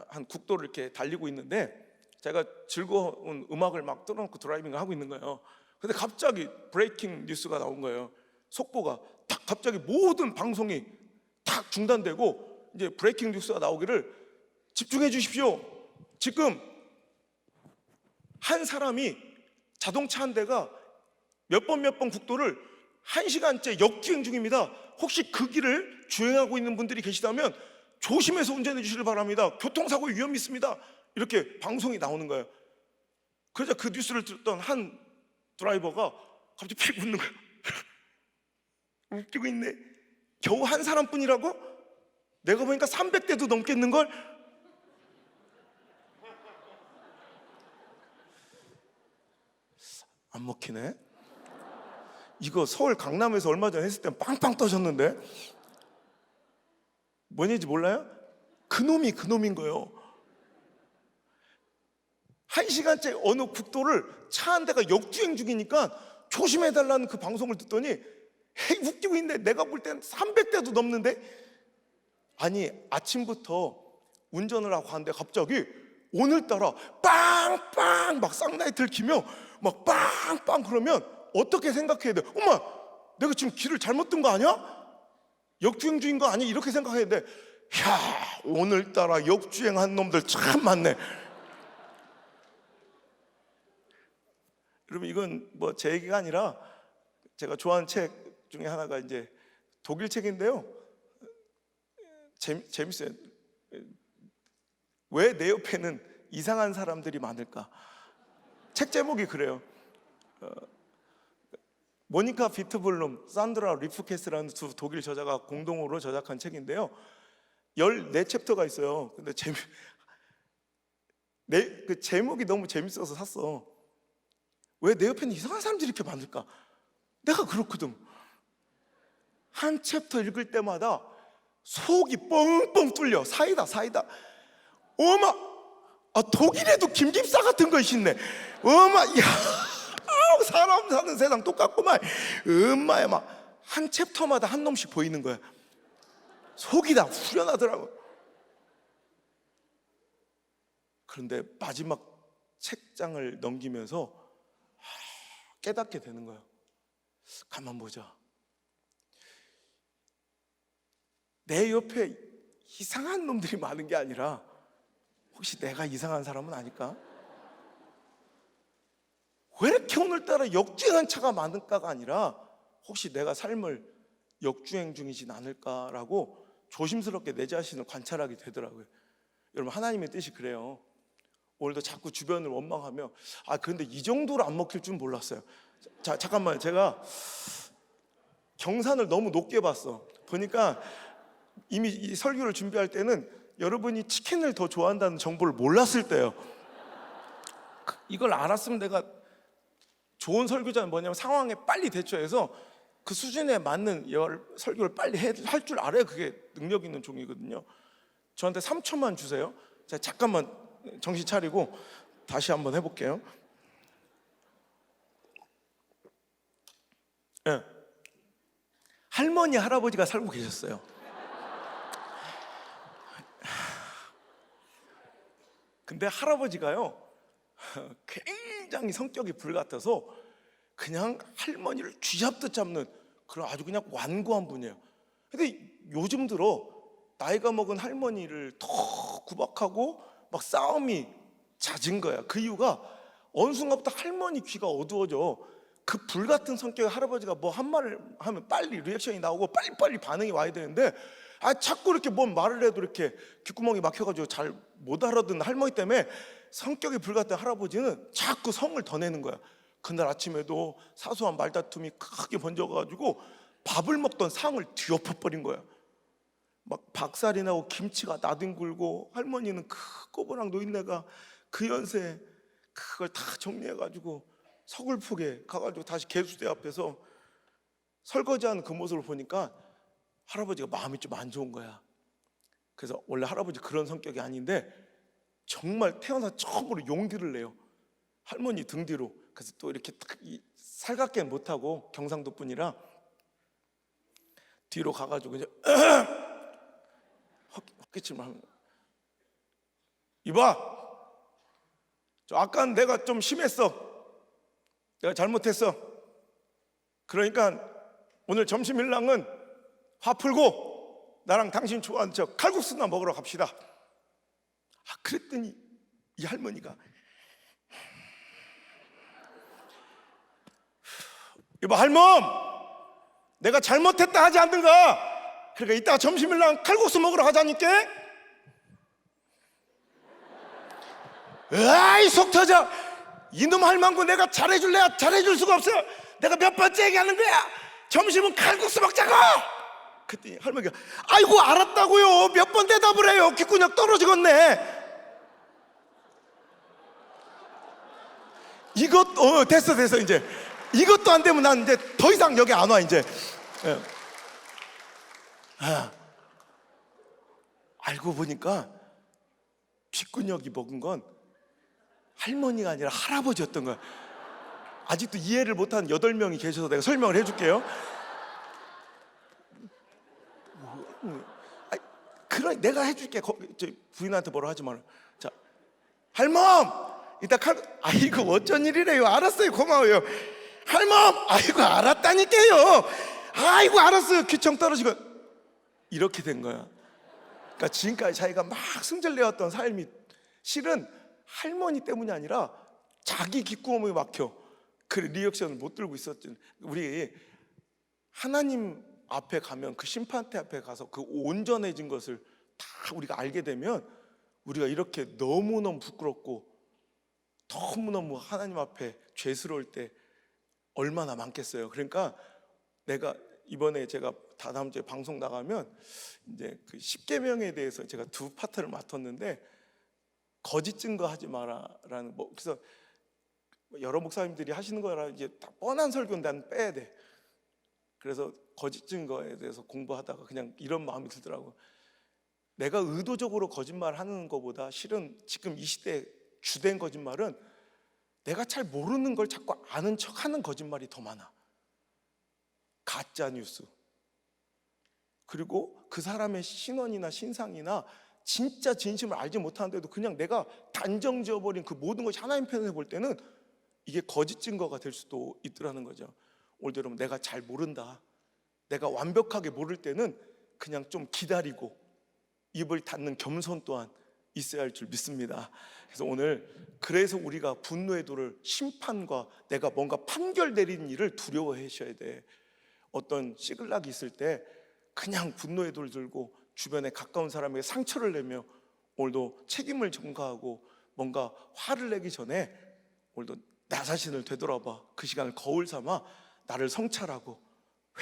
한 국도를 이렇게 달리고 있는데 제가 즐거운 음악을 막 틀어놓고 드라이빙을 하고 있는 거예요. 근데 갑자기 브레이킹 뉴스가 나온 거예요. 속보가 탁 갑자기 모든 방송이 탁 중단되고 이제 브레이킹 뉴스가 나오기를 집중해 주십시오. 지금 한 사람이 자동차 한 대가 몇 번 국도를 1시간째 역주행 중입니다. 혹시 그 길을 주행하고 있는 분들이 계시다면 조심해서 운전해 주시길 바랍니다. 교통사고 위험이 있습니다. 이렇게 방송이 나오는 거예요. 그러자 그 뉴스를 듣던 한 드라이버가 갑자기 픽 웃는 거예요. 웃기고 있네. 겨우 한 사람뿐이라고? 내가 보니까 300대도 넘겠는걸? 안 먹히네. 이거 서울 강남에서 얼마 전에 했을 때 빵빵 터졌는데 뭐냐지 몰라요? 그놈인 거예요. 1시간째 어느 국도를 차 한 대가 역주행 중이니까 조심해달라는 그 방송을 듣더니 헤이 웃기고 있네. 내가 볼 땐 300대도 넘는데. 아니 아침부터 운전을 하고 하는데 갑자기 오늘따라 빵빵 막 쌍라이트를 키며 막 빵빵 그러면 어떻게 생각해야 돼? 엄마 내가 지금 길을 잘못 든 거 아니야? 역주행 중인 거 아니야? 이렇게 생각해야 돼. 야 오늘따라 역주행한 놈들 참 많네. 여러분 이건 뭐 제 얘기가 아니라 제가 좋아하는 책 중에 하나가 이제 독일 책인데요. 재밌어요. 왜 내 옆에는 이상한 사람들이 많을까? 책 제목이 그래요. 모니카 비트블룸, 산드라 리프케스라는 두 독일 저자가 공동으로 저작한 책인데요. 14챕터가 있어요. 근데 그 제목이 너무 재밌어서 샀어. 왜 내 옆에는 이상한 사람들이 이렇게 많을까? 내가 그렇거든. 한 챕터 읽을 때마다 속이 뻥뻥 뚫려. 사이다. 어마, 독일에도 김집사 같은 거 있네. 어마, 야, 사람 사는 세상 똑같구만. 엄마야, 막 한 챕터마다 한 놈씩 보이는 거야. 속이 다 후련하더라고. 그런데 마지막 책장을 넘기면서 깨닫게 되는 거야. 가만 보자. 내 옆에 이상한 놈들이 많은 게 아니라 혹시 내가 이상한 사람은 아닐까? 왜 이렇게 오늘따라 역주행한 차가 많을까가 아니라 혹시 내가 삶을 역주행 중이진 않을까라고 조심스럽게 내 자신을 관찰하게 되더라고요. 여러분, 하나님의 뜻이 그래요. 오늘도 자꾸 주변을 원망하며 그런데 이 정도로 안 먹힐 줄 몰랐어요. 자, 잠깐만, 제가 경산을 너무 높게 봤어. 보니까 이미 이 설교를 준비할 때는 여러분이 치킨을 더 좋아한다는 정보를 몰랐을 때요. 이걸 알았으면 내가 좋은 설교자는 뭐냐면 상황에 빨리 대처해서 그 수준에 맞는 설교를 빨리 할 줄 알아야 그게 능력 있는 종이거든요. 저한테 3초만 주세요. 자, 잠깐만 정신 차리고 다시 한번 해볼게요. 네. 할머니 할아버지가 살고 계셨어요. 근데 할아버지가요 굉장히 성격이 불같아서 그냥 할머니를 쥐잡듯 잡는 그런 아주 그냥 완고한 분이에요. 근데 요즘 들어 나이가 먹은 할머니를 더 구박하고 막 싸움이 잦은 거야. 그 이유가 어느 순간부터 할머니 귀가 어두워져. 그 불같은 성격의 할아버지가 뭐 한 말을 하면 빨리 리액션이 나오고 빨리빨리 반응이 와야 되는데 자꾸 이렇게 뭔 말을 해도 이렇게 귓구멍이 막혀가지고 잘 못 알아듣는 할머니 때문에 성격이 불같은 할아버지는 자꾸 성을 더 내는 거야. 그날 아침에도 사소한 말다툼이 크게 번져가지고 밥을 먹던 상을 뒤엎어버린 거야. 막 박살이 나고 김치가 나뒹굴고 할머니는 그 꼬부랑 노인네가 그 연세에 그걸 다 정리해가지고 서글프게 가가지고 다시 개수대 앞에서 설거지하는 그 모습을 보니까 할아버지가 마음이 좀 안 좋은 거야. 그래서 원래 할아버지 그런 성격이 아닌데 정말 태어나 처음으로 용기를 내요. 할머니 등 뒤로. 그래서 또 이렇게 살갑게 못하고 경상도 분이라 뒤로 가가지고 이제 헛기침을 하면 이봐, 아까는 내가 좀 심했어. 내가 잘못했어. 그러니까 오늘 점심일랑은 화 풀고 나랑 당신 좋아하는 칼국수나 먹으러 갑시다. 그랬더니 이 할머니가 이봐 할멈, 내가 잘못했다 하지 않는가? 그러니까 이따가 점심일랑 칼국수 먹으러 가자니까. 으아이 속 터져. 이놈 할망구 내가 잘해줄래야 잘해줄 수가 없어. 내가 몇 번째 얘기하는 거야. 점심은 칼국수 먹자고. 그때 할머니가 아이고 알았다고요. 몇 번 대답을 해요. 귓구녕 떨어지겠네. 이것 됐어 이제 이것도 안 되면 난 이제 더 이상 여기 안 와 이제. 알고 보니까 귓구녕이 먹은 건 할머니가 아니라 할아버지였던 거야. 아직도 이해를 못하는 8명이 계셔서 내가 설명을 해줄게요. 그래 내가 해줄게. 부인한테 뭐라 하지 마라. 자, 할멈 이따 아이고 어쩐 일이래요. 알았어요. 고마워요. 할멈 아이고 알았다니까요. 아이고 알았어요. 귀청 떨어지고 이렇게 된 거야. 그러니까 지금까지 자기가 막 승질내었던 삶이 실은 할머니 때문이 아니라 자기 귓구멍이 막혀. 그 리액션을 못 들고 있었지. 우리 하나님 앞에 가면 그 심판대 앞에 가서 그 온전해진 것을 다 우리가 알게 되면 우리가 이렇게 너무너무 부끄럽고 너무너무 하나님 앞에 죄스러울 때 얼마나 많겠어요. 그러니까 내가 이번에 제가 다음 주에 방송 나가면 이제 그 10계명에 대해서 제가 2파트를 맡았는데 거짓 증거하지 마라라는 그래서 여러 목사님들이 하시는 거라 이제 다 뻔한 설교인데 난 빼야 돼. 그래서 거짓 증거에 대해서 공부하다가 그냥 이런 마음이 들더라고. 내가 의도적으로 거짓말하는 것보다 실은 지금 이 시대에 주된 거짓말은 내가 잘 모르는 걸 자꾸 아는 척하는 거짓말이 더 많아. 가짜 뉴스. 그리고 그 사람의 신원이나 신상이나 진짜 진심을 알지 못하는데도 그냥 내가 단정 지어버린 그 모든 것이 하나님 편에서 볼 때는 이게 거짓 증거가 될 수도 있더라는 거죠. 오늘도 여러분 내가 잘 모른다, 내가 완벽하게 모를 때는 그냥 좀 기다리고 입을 닫는 겸손 또한 있어야 할 줄 믿습니다. 그래서 오늘 우리가 분노의 도를 심판과 내가 뭔가 판결 내리는 일을 두려워하셔야 돼. 어떤 시글락이 있을 때 그냥 분노의 돌 들고 주변에 가까운 사람에게 상처를 내며 오늘도 책임을 전가하고 뭔가 화를 내기 전에 오늘도 나 자신을 되돌아봐 그 시간을 거울 삼아 나를 성찰하고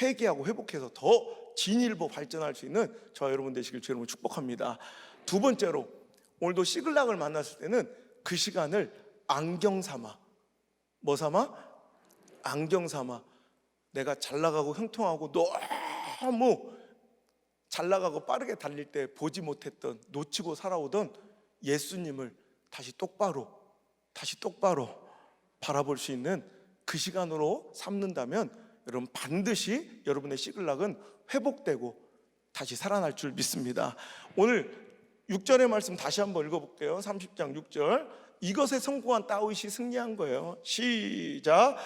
회개하고 회복해서 더 진일보 발전할 수 있는 저와 여러분 되시길 주님으로 축복합니다. 두 번째로 오늘도 시글락을 만났을 때는 그 시간을 안경 삼아 뭐 삼아? 안경 삼아 내가 잘 나가고 형통하고 너무 잘 나가고 빠르게 달릴 때 보지 못했던 놓치고 살아오던 예수님을 다시 똑바로 바라볼 수 있는 그 시간으로 삼는다면 여러분 반드시 여러분의 시글락은 회복되고 다시 살아날 줄 믿습니다. 오늘 6절의 말씀 다시 한번 읽어볼게요. 30장 6절. 이것에 성공한 다윗이 승리한 거예요. 시작.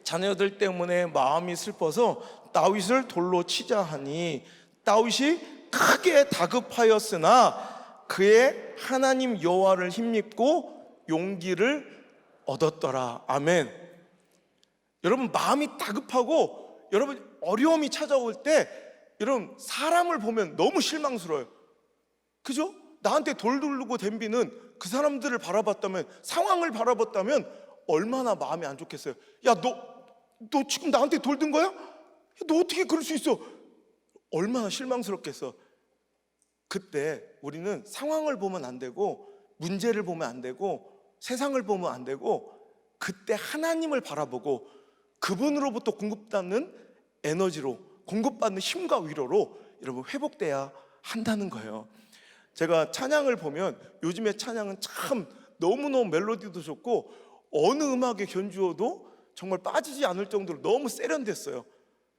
자녀들 때문에 마음이 슬퍼서 다윗을 돌로 치자 하니 다윗이 크게 다급하였으나 그의 하나님 여호와를 힘입고 용기를 얻었더라. 아멘. 여러분 마음이 다급하고 여러분 어려움이 찾아올 때 여러분 사람을 보면 너무 실망스러워요. 그죠? 나한테 돌 두르고 덤비는 그 사람들을 바라봤다면 상황을 바라봤다면 얼마나 마음이 안 좋겠어요. 야 너 지금 나한테 돌 든 거야? 너 어떻게 그럴 수 있어? 얼마나 실망스럽겠어. 그때 우리는 상황을 보면 안 되고 문제를 보면 안 되고 세상을 보면 안 되고 그때 하나님을 바라보고 그분으로부터 공급받는 에너지로 공급받는 힘과 위로로 여러분 회복돼야 한다는 거예요. 제가 찬양을 보면 요즘의 찬양은 참 너무너무 멜로디도 좋고 어느 음악에 견주어도 정말 빠지지 않을 정도로 너무 세련됐어요.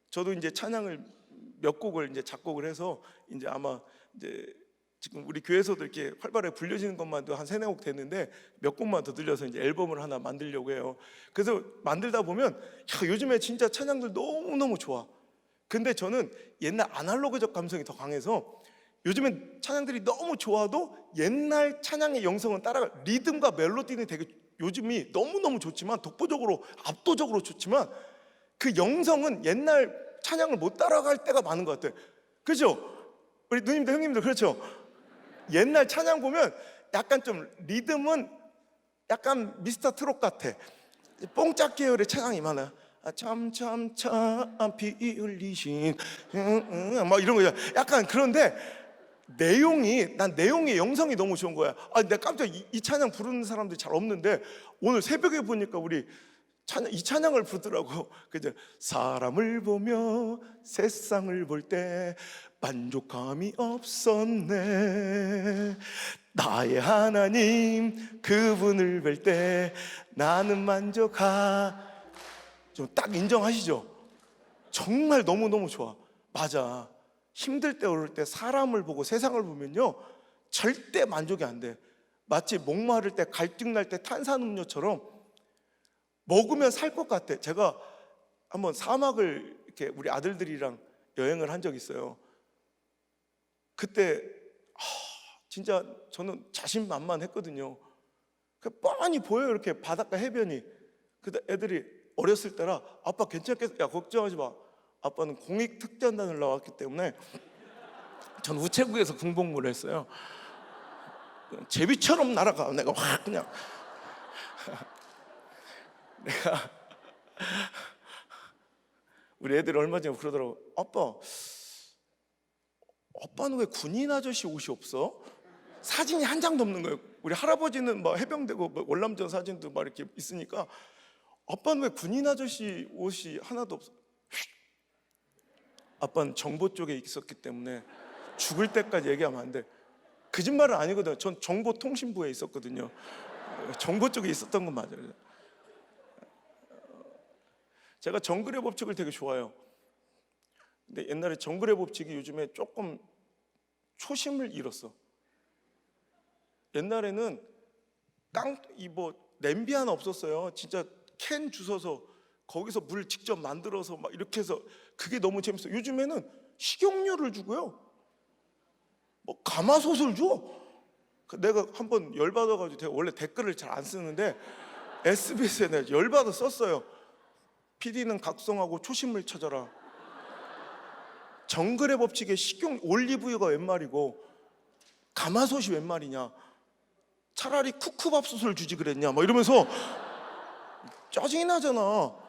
저도 이제 찬양을 몇 곡을 이제 작곡을 해서 이제 아마 이제 지금 우리 교회에서도 이렇게 활발하게 불려지는 것만도 한 3-4곡 됐는데 몇 곡만 더 들려서 이제 앨범을 하나 만들려고 해요. 그래서 만들다 보면 요즘에 진짜 찬양들 너무너무 좋아. 근데 저는 옛날 아날로그적 감성이 더 강해서 요즘엔 찬양들이 너무 좋아도 옛날 찬양의 영성은 따라갈 리듬과 멜로디는 되게 요즘이 너무너무 좋지만 독보적으로 압도적으로 좋지만 그 영성은 옛날 찬양을 못 따라갈 때가 많은 것 같아요. 그렇죠? 우리 누님들 형님들 그렇죠? 옛날 찬양 보면 약간 좀 리듬은 약간 미스터 트롯 같아. 뽕짝 계열의 찬양이 많아요. 참참참 피 흘리신 막 이런 거 약간. 그런데 난 내용의 영성이 너무 좋은 거야. 내가 깜짝 이 찬양 부르는 사람들이 잘 없는데 오늘 새벽에 보니까 우리 이 찬양을 부르더라고. 그죠? 사람을 보며 세상을 볼 때 만족감이 없었네. 나의 하나님 그분을 뵐 때 나는 좀 딱 인정하시죠? 정말 너무너무 좋아. 맞아. 힘들 때 어려울 때 사람을 보고 세상을 보면요 절대 만족이 안 돼. 마치 목마를 때 갈증 날 때 탄산음료처럼 먹으면 살 것 같아. 제가 한번 사막을 이렇게 우리 아들들이랑 여행을 한 적이 있어요. 그때 진짜 저는 자신만만했거든요. 뻔히 보여요. 이렇게 바닷가 해변이. 근데 애들이 어렸을 때라 아빠 괜찮겠어? 야 걱정하지 마. 아빠는 공익특전단을 나왔기 때문에 전 우체국에서 군복무를 했어요. 제비처럼 날아가. 내가 확 그냥 내가 우리 애들이 얼마 전에 그러더라고. 아빠는 왜 군인 아저씨 옷이 없어? 사진이 한 장도 없는 거예요. 우리 할아버지는 막 해병대고 월남전 사진도 막 이렇게 있으니까 아빠는 왜 군인 아저씨 옷이 하나도 없어? 아빠는 정보 쪽에 있었기 때문에 죽을 때까지 얘기하면 안 돼. 거짓말은 아니거든요. 전 정보통신부에 있었거든요. 정보 쪽에 있었던 건 맞아요. 제가 정글의 법칙을 되게 좋아해요. 근데 옛날에 정글의 법칙이 요즘에 조금 초심을 잃었어. 옛날에는 냄비 하나 없었어요. 진짜 캔 주워서 거기서 물 직접 만들어서 막 이렇게 해서 그게 너무 재밌어요. 요즘에는 식용유를 주고요, 뭐 가마솥을 줘. 내가 한번 열받아가지고, 제가 원래 댓글을 잘 안 쓰는데 SBS에 내가 열받아 썼어요. PD는 각성하고 초심을 찾아라. 정글의 법칙에 올리브유가 웬 말이고 가마솥이 웬 말이냐. 차라리 쿠쿠밥솥을 주지 그랬냐, 막 이러면서 짜증이 나잖아.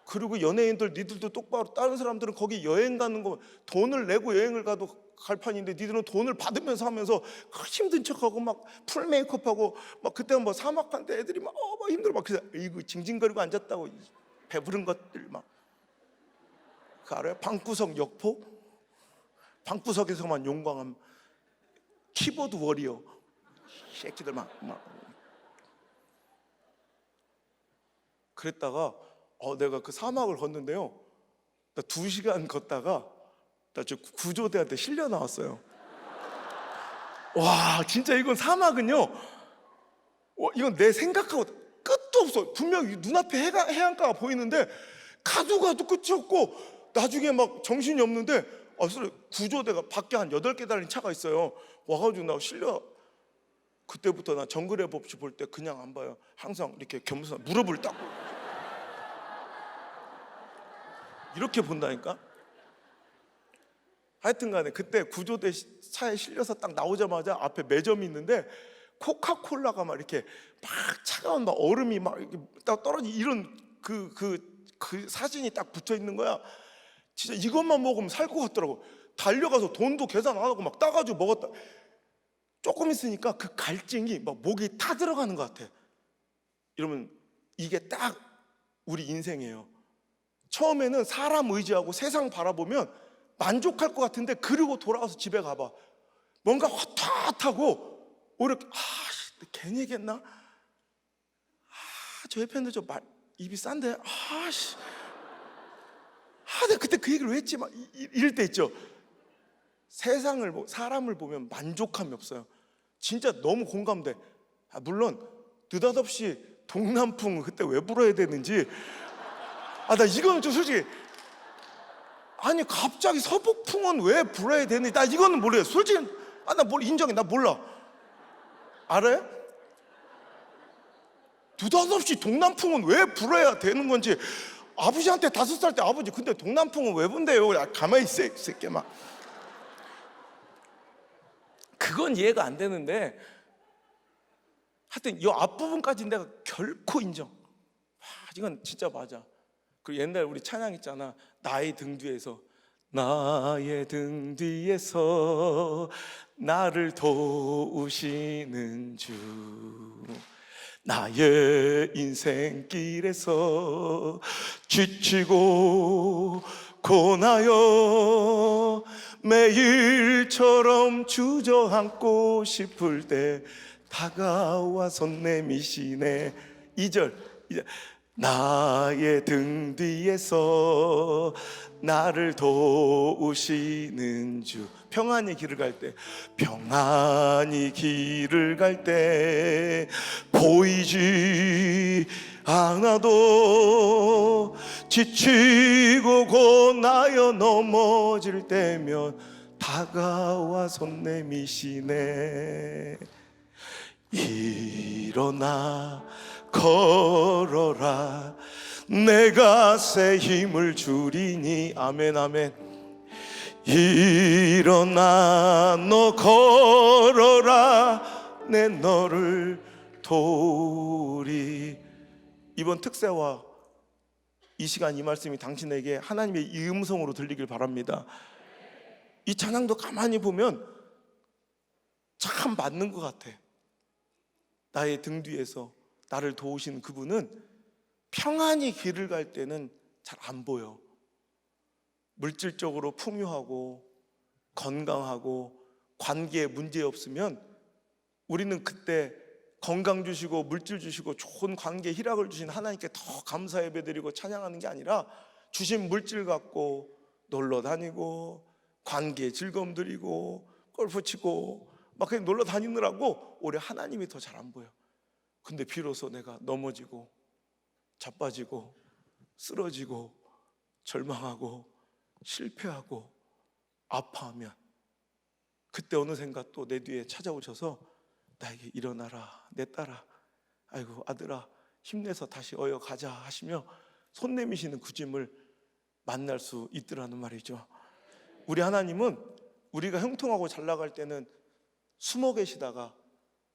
그리고 연예인들, 니들도 똑바로, 다른 사람들은 거기 여행 가는 거 돈을 내고 여행을 가도 갈 판인데 니들은 돈을 받으면서 하면서 힘든 척하고 막 풀 메이크업하고 막, 그때 뭐 사막 간데 애들이 막 힘들어 막, 그래서 이거 징징거리고 앉았다고, 배부른 것들 막. 그 알아요? 방구석 역포? 방구석에서만 용광함, 키보드 워리어 새끼들 막. 그랬다가 내가 그 사막을 걷는데요, 나 2시간 걷다가 나 저 구조대한테 실려 나왔어요. 와, 진짜 이건 사막은요, 이건 내 생각하고 끝도 없어. 분명히 눈앞에 해안가가 보이는데 가도 끝이 없고, 나중에 막 정신이 없는데 구조대가 밖에 한 8개 달린 차가 있어요. 와가지고 나 실려. 그때부터 나 정글의 법칙 볼 때 그냥 안 봐요. 항상 이렇게 겸손 무릎을 딱 이렇게 본다니까. 하여튼간에 그때 구조대 차에 실려서 딱 나오자마자 앞에 매점이 있는데 코카콜라가 막 이렇게 막 차가운 막 얼음이 막 이렇게 딱 떨어지, 이런 그 사진이 딱 붙어 있는 거야. 진짜 이것만 먹으면 살 것 같더라고. 달려가서 돈도 계산 안 하고 막 따가지고 먹었다. 조금 있으니까 그 갈증이 막 목이 타 들어가는 것 같아. 이러면 이게 딱 우리 인생이에요. 처음에는 사람 의지하고 세상 바라보면 만족할 것 같은데, 그리고 돌아와서 집에 가봐. 뭔가 헛헛하고 오히려 괜히 얘기했나? 저 옆에 저 입이 싼데, 내가 그때 그 얘기를 왜 했지? 막 이럴 때 있죠. 사람을 보면 만족감이 없어요. 진짜 너무 공감돼. 물론 느닷없이 동남풍 그때 왜 불어야 되는지, 나 이거는 좀 솔직히, 아니 갑자기 서북풍은 왜 불어야 되는지 나 이거는 모르겠어요. 솔직히 나 인정해. 나 몰라. 알아요? 느닷없이 동남풍은 왜 불어야 되는 건지. 아버지한테 5살 때, 아버지 근데 동남풍은 왜 분대요? 가만히 있어 이 새끼 막. 그건 이해가 안 되는데, 하여튼 이 앞부분까지 내가 결코 인정. 이건 진짜 맞아. 그 옛날 우리 찬양 있잖아. 나의 등 뒤에서, 나의 등 뒤에서 나를 도우시는 주, 나의 인생길에서 지치고 고나여 매일처럼 주저앉고 싶을 때 다가와 손 내미시네. 2절 나의 등 뒤에서 나를 도우시는 주. 평안히 길을 갈 때, 평안히 길을 갈 때 보이지 않아도 지치고 고나여 넘어질 때면 다가와 손 내미시네. 일어나 걸어라, 내가 새 힘을 주리니. 아멘 아멘. 일어나 너 걸어라, 내 너를 도우리. 이번 특세와 이 시간 이 말씀이 당신에게 하나님의 이 음성으로 들리길 바랍니다. 이 찬양도 가만히 보면 참 맞는 것 같아. 나의 등 뒤에서 나를 도우신 그분은 평안히 길을 갈 때는 잘 안 보여. 물질적으로 풍요하고 건강하고 관계에 문제 없으면 우리는 그때 건강 주시고 물질 주시고 좋은 관계 희락을 주신 하나님께 더 감사 예배드리고 찬양하는 게 아니라, 주신 물질 갖고 놀러 다니고 관계에 즐거움 드리고 골프 치고 막 그냥 놀러 다니느라고 오히려 하나님이 더 잘 안 보여. 근데 비로소 내가 넘어지고 자빠지고 쓰러지고 절망하고 실패하고 아파하면 그때 어느샌가 또 내 뒤에 찾아오셔서 나에게 일어나라 내 딸아, 아이고 아들아 힘내서 다시 어여 가자 하시며 손 내미시는 그 주님을 만날 수 있더라는 말이죠. 우리 하나님은 우리가 형통하고 잘 나갈 때는 숨어 계시다가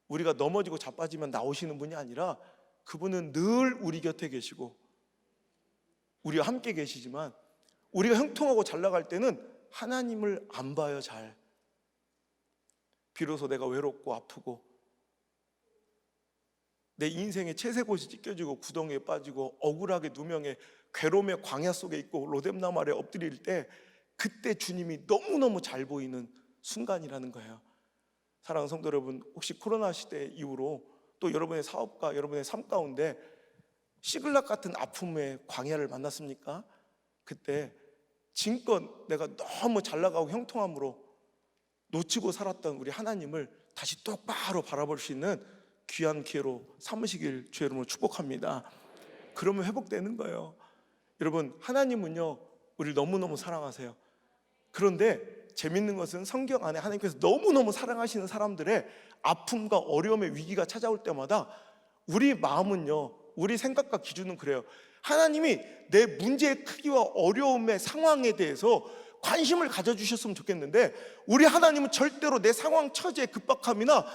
우리가 넘어지고 자빠지면 나오시는 분이 아니라 그분은 늘 우리 곁에 계시고 우리와 함께 계시지만 우리가 형통하고 잘 나갈 때는 하나님을 안 봐요. 잘 비로소 내가 외롭고 아프고 내 인생의 채색옷이 찢겨지고 구덩이에 빠지고 억울하게 누명의 괴로움의 광야 속에 있고 로뎀나무 아래 엎드릴 때 그때 주님이 너무너무 잘 보이는 순간이라는 거예요. 사랑하는 성도 여러분, 혹시 코로나 시대 이후로 또 여러분의 사업과 여러분의 삶 가운데 시글락 같은 아픔의 광야를 만났습니까? 그때 지금껏 내가 너무 잘 나가고 형통함으로 놓치고 살았던 우리 하나님을 다시 똑바로 바라볼 수 있는 귀한 기회로 삼으시길 주의 이름으로 축복합니다. 그러면 회복되는 거예요. 여러분, 하나님은요 우리를 너무너무 사랑하세요. 그런데 재밌는 것은 성경 안에 하나님께서 너무너무 사랑하시는 사람들의 아픔과 어려움의 위기가 찾아올 때마다 우리 마음은요, 우리 생각과 기준은 그래요. 하나님이 내 문제의 크기와 어려움의 상황에 대해서 관심을 가져주셨으면 좋겠는데 우리 하나님은 절대로 내 상황 처지의 급박함이나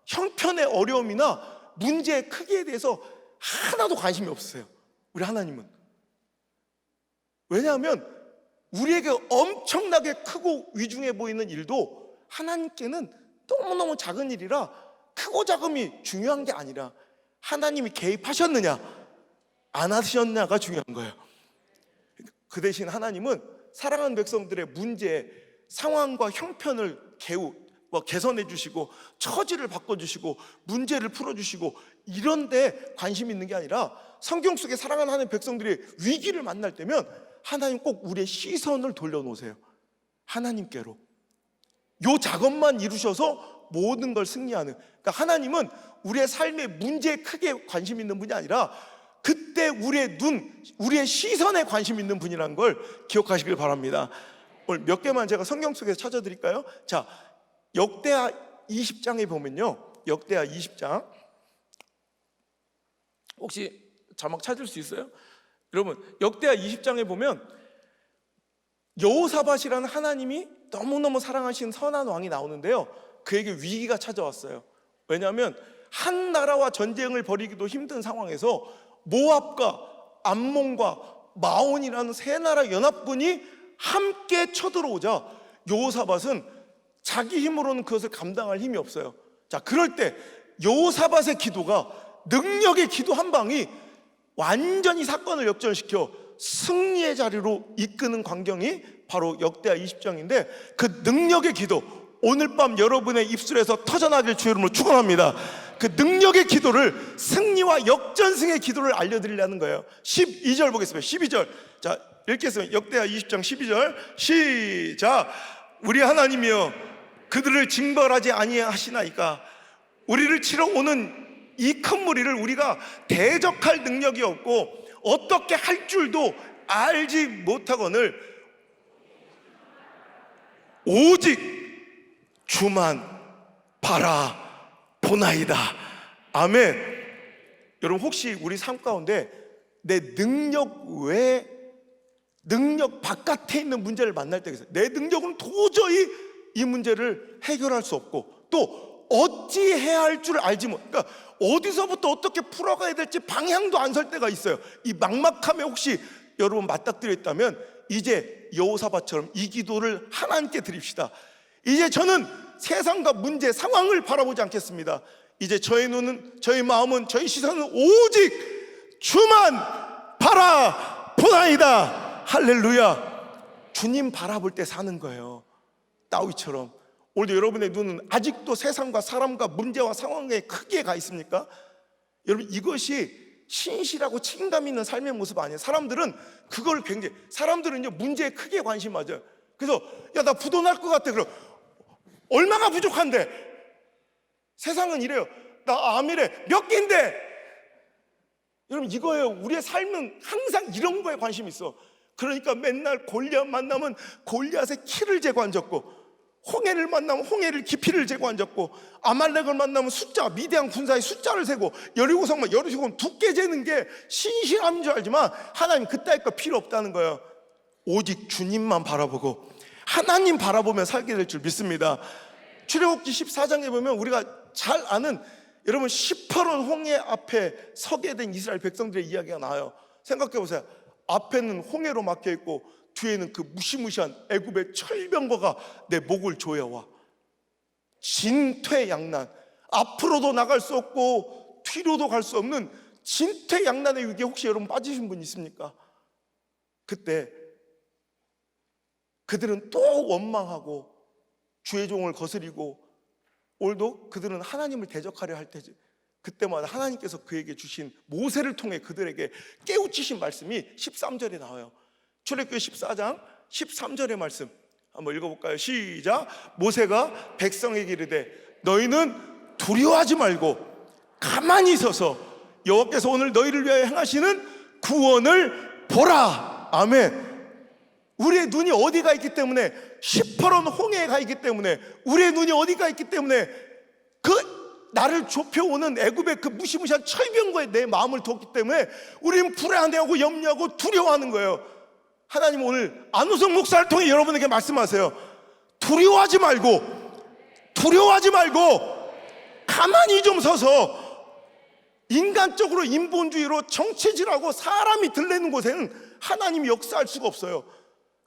형편의 어려움이나 문제의 크기에 대해서 하나도 관심이 없으세요. 우리 하나님은. 왜냐하면 우리에게 엄청나게 크고 위중해 보이는 일도 하나님께는 너무너무 작은 일이라 크고 작음이 중요한 게 아니라 하나님이 개입하셨느냐 안 하셨냐가 중요한 거예요. 그 대신 하나님은 사랑하는 백성들의 문제, 상황과 형편을 개선해 주시고 처지를 바꿔주시고 문제를 풀어주시고 이런 데 관심이 있는 게 아니라 성경 속에 사랑하는 하나님의 백성들이 위기를 만날 때면 하나님 꼭 우리의 시선을 돌려놓으세요. 하나님께로. 요 작업만 이루셔서 모든 걸 승리하는, 그러니까 하나님은 우리의 삶의 문제에 크게 관심 있는 분이 아니라 그때 우리의 눈, 우리의 시선에 관심 있는 분이라는 걸 기억하시길 바랍니다. 오늘 몇 개만 제가 성경 속에서 찾아드릴까요? 자, 역대하 20장에 보면요, 역대하 20장 혹시 자막 찾을 수 있어요? 여러분, 역대하 20장에 보면 여호사밧이라는 하나님이 너무너무 사랑하시는 선한 왕이 나오는데요, 그에게 위기가 찾아왔어요. 왜냐하면 한 나라와 전쟁을 벌이기도 힘든 상황에서 모압과 암몬과 마온이라는 세 나라 연합군이 함께 쳐들어오자 여호사밧은 자기 힘으로는 그것을 감당할 힘이 없어요. 자, 그럴 때 여호사밧의 기도가, 능력의 기도 한 방이 완전히 사건을 역전시켜 승리의 자리로 이끄는 광경이 바로 역대하 20장인데 그 능력의 기도, 오늘 밤 여러분의 입술에서 터져나길 주의 이름으로 축원합니다. 그 능력의 기도를, 승리와 역전승의 기도를 알려드리려는 거예요. 12절 보겠습니다. 12절. 자, 읽겠습니다. 역대하 20장 12절 시작. 우리 하나님이여 그들을 징벌하지 아니하시나이까. 우리를 치러 오는 이 큰 무리를 우리가 대적할 능력이 없고 어떻게 할 줄도 알지 못하거늘 오직 주만 바라보나이다. 아멘. 여러분, 혹시 우리 삶 가운데 내 능력 외에, 능력 바깥에 있는 문제를 만날 때가 있어요. 내 능력은 도저히 이 문제를 해결할 수 없고 또 어찌해야 할 줄 알지 못, 그러니까 어디서부터 어떻게 풀어가야 될지 방향도 안 설 때가 있어요. 이 막막함에 혹시 여러분 맞닥뜨려 있다면 이제 여호사밧처럼 이 기도를 하나님께 드립시다. 이제 저는 세상과 문제, 상황을 바라보지 않겠습니다. 이제 저의 눈은, 저의 마음은, 저의 시선은 오직 주만 바라보나이다. 할렐루야. 주님 바라볼 때 사는 거예요. 다윗처럼. 오늘도 여러분의 눈은 아직도 세상과 사람과 문제와 상황에 크게 가 있습니까? 여러분, 이것이 신실하고 책임감 있는 삶의 모습 아니에요. 사람들은 그걸 굉장히, 사람들은요 문제에 크게 관심 가져요. 그래서 야, 나 부도 날 것 같아. 그럼 얼마나 부족한데? 세상은 이래요. 나 암이래. 몇 개인데? 여러분, 이거예요. 우리의 삶은 항상 이런 거에 관심이 있어. 그러니까 맨날 골리앗 만나면 골리앗의 키를 재고 앉았고, 홍해를 만나면 홍해를 깊이를 재고 앉았고, 아말렉을 만나면 숫자, 미디안 군사의 숫자를 세고, 여리고성만 여리고성 두께 재는 게 신실함인 줄 알지만 하나님 그따위 거 필요 없다는 거예요. 오직 주님만 바라보고 하나님 바라보면 살게 될 줄 믿습니다. 출애굽기 14장에 보면 우리가 잘 아는, 여러분, 시퍼런 홍해 앞에 서게 된 이스라엘 백성들의 이야기가 나와요. 생각해 보세요. 앞에는 홍해로 막혀 있고 뒤에는 그 무시무시한 애굽의 철병거가 내 목을 조여와. 진퇴양난, 앞으로도 나갈 수 없고 뒤로도 갈 수 없는 진퇴양난의 위기에 혹시 여러분 빠지신 분 있습니까? 그때 그들은 또 원망하고 주의 종을 거스리고, 오늘도 그들은 하나님을 대적하려 할 때지, 그때마다 하나님께서 그에게 주신 모세를 통해 그들에게 깨우치신 말씀이 13절에 나와요. 출애굽기 14장 13절의 말씀 한번 읽어볼까요? 시작. 모세가 백성에게 이르되 너희는 두려워하지 말고 가만히 서서 여호와께서 오늘 너희를 위하여 행하시는 구원을 보라. 아멘. 우리의 눈이 어디가 있기 때문에, 시퍼런 홍해에 가 있기 때문에, 우리의 눈이 어디가 있기 때문에 그 나를 좁혀오는 애굽의 그 무시무시한 철병거에 내 마음을 뒀기 때문에 우리는 불안해하고 염려하고 두려워하는 거예요. 하나님 오늘 안우성 목사를 통해 여러분에게 말씀하세요. 두려워하지 말고 가만히 좀 서서, 인간적으로 인본주의로 정체질하고 사람이 들리는 곳에는 하나님이 역사할 수가 없어요.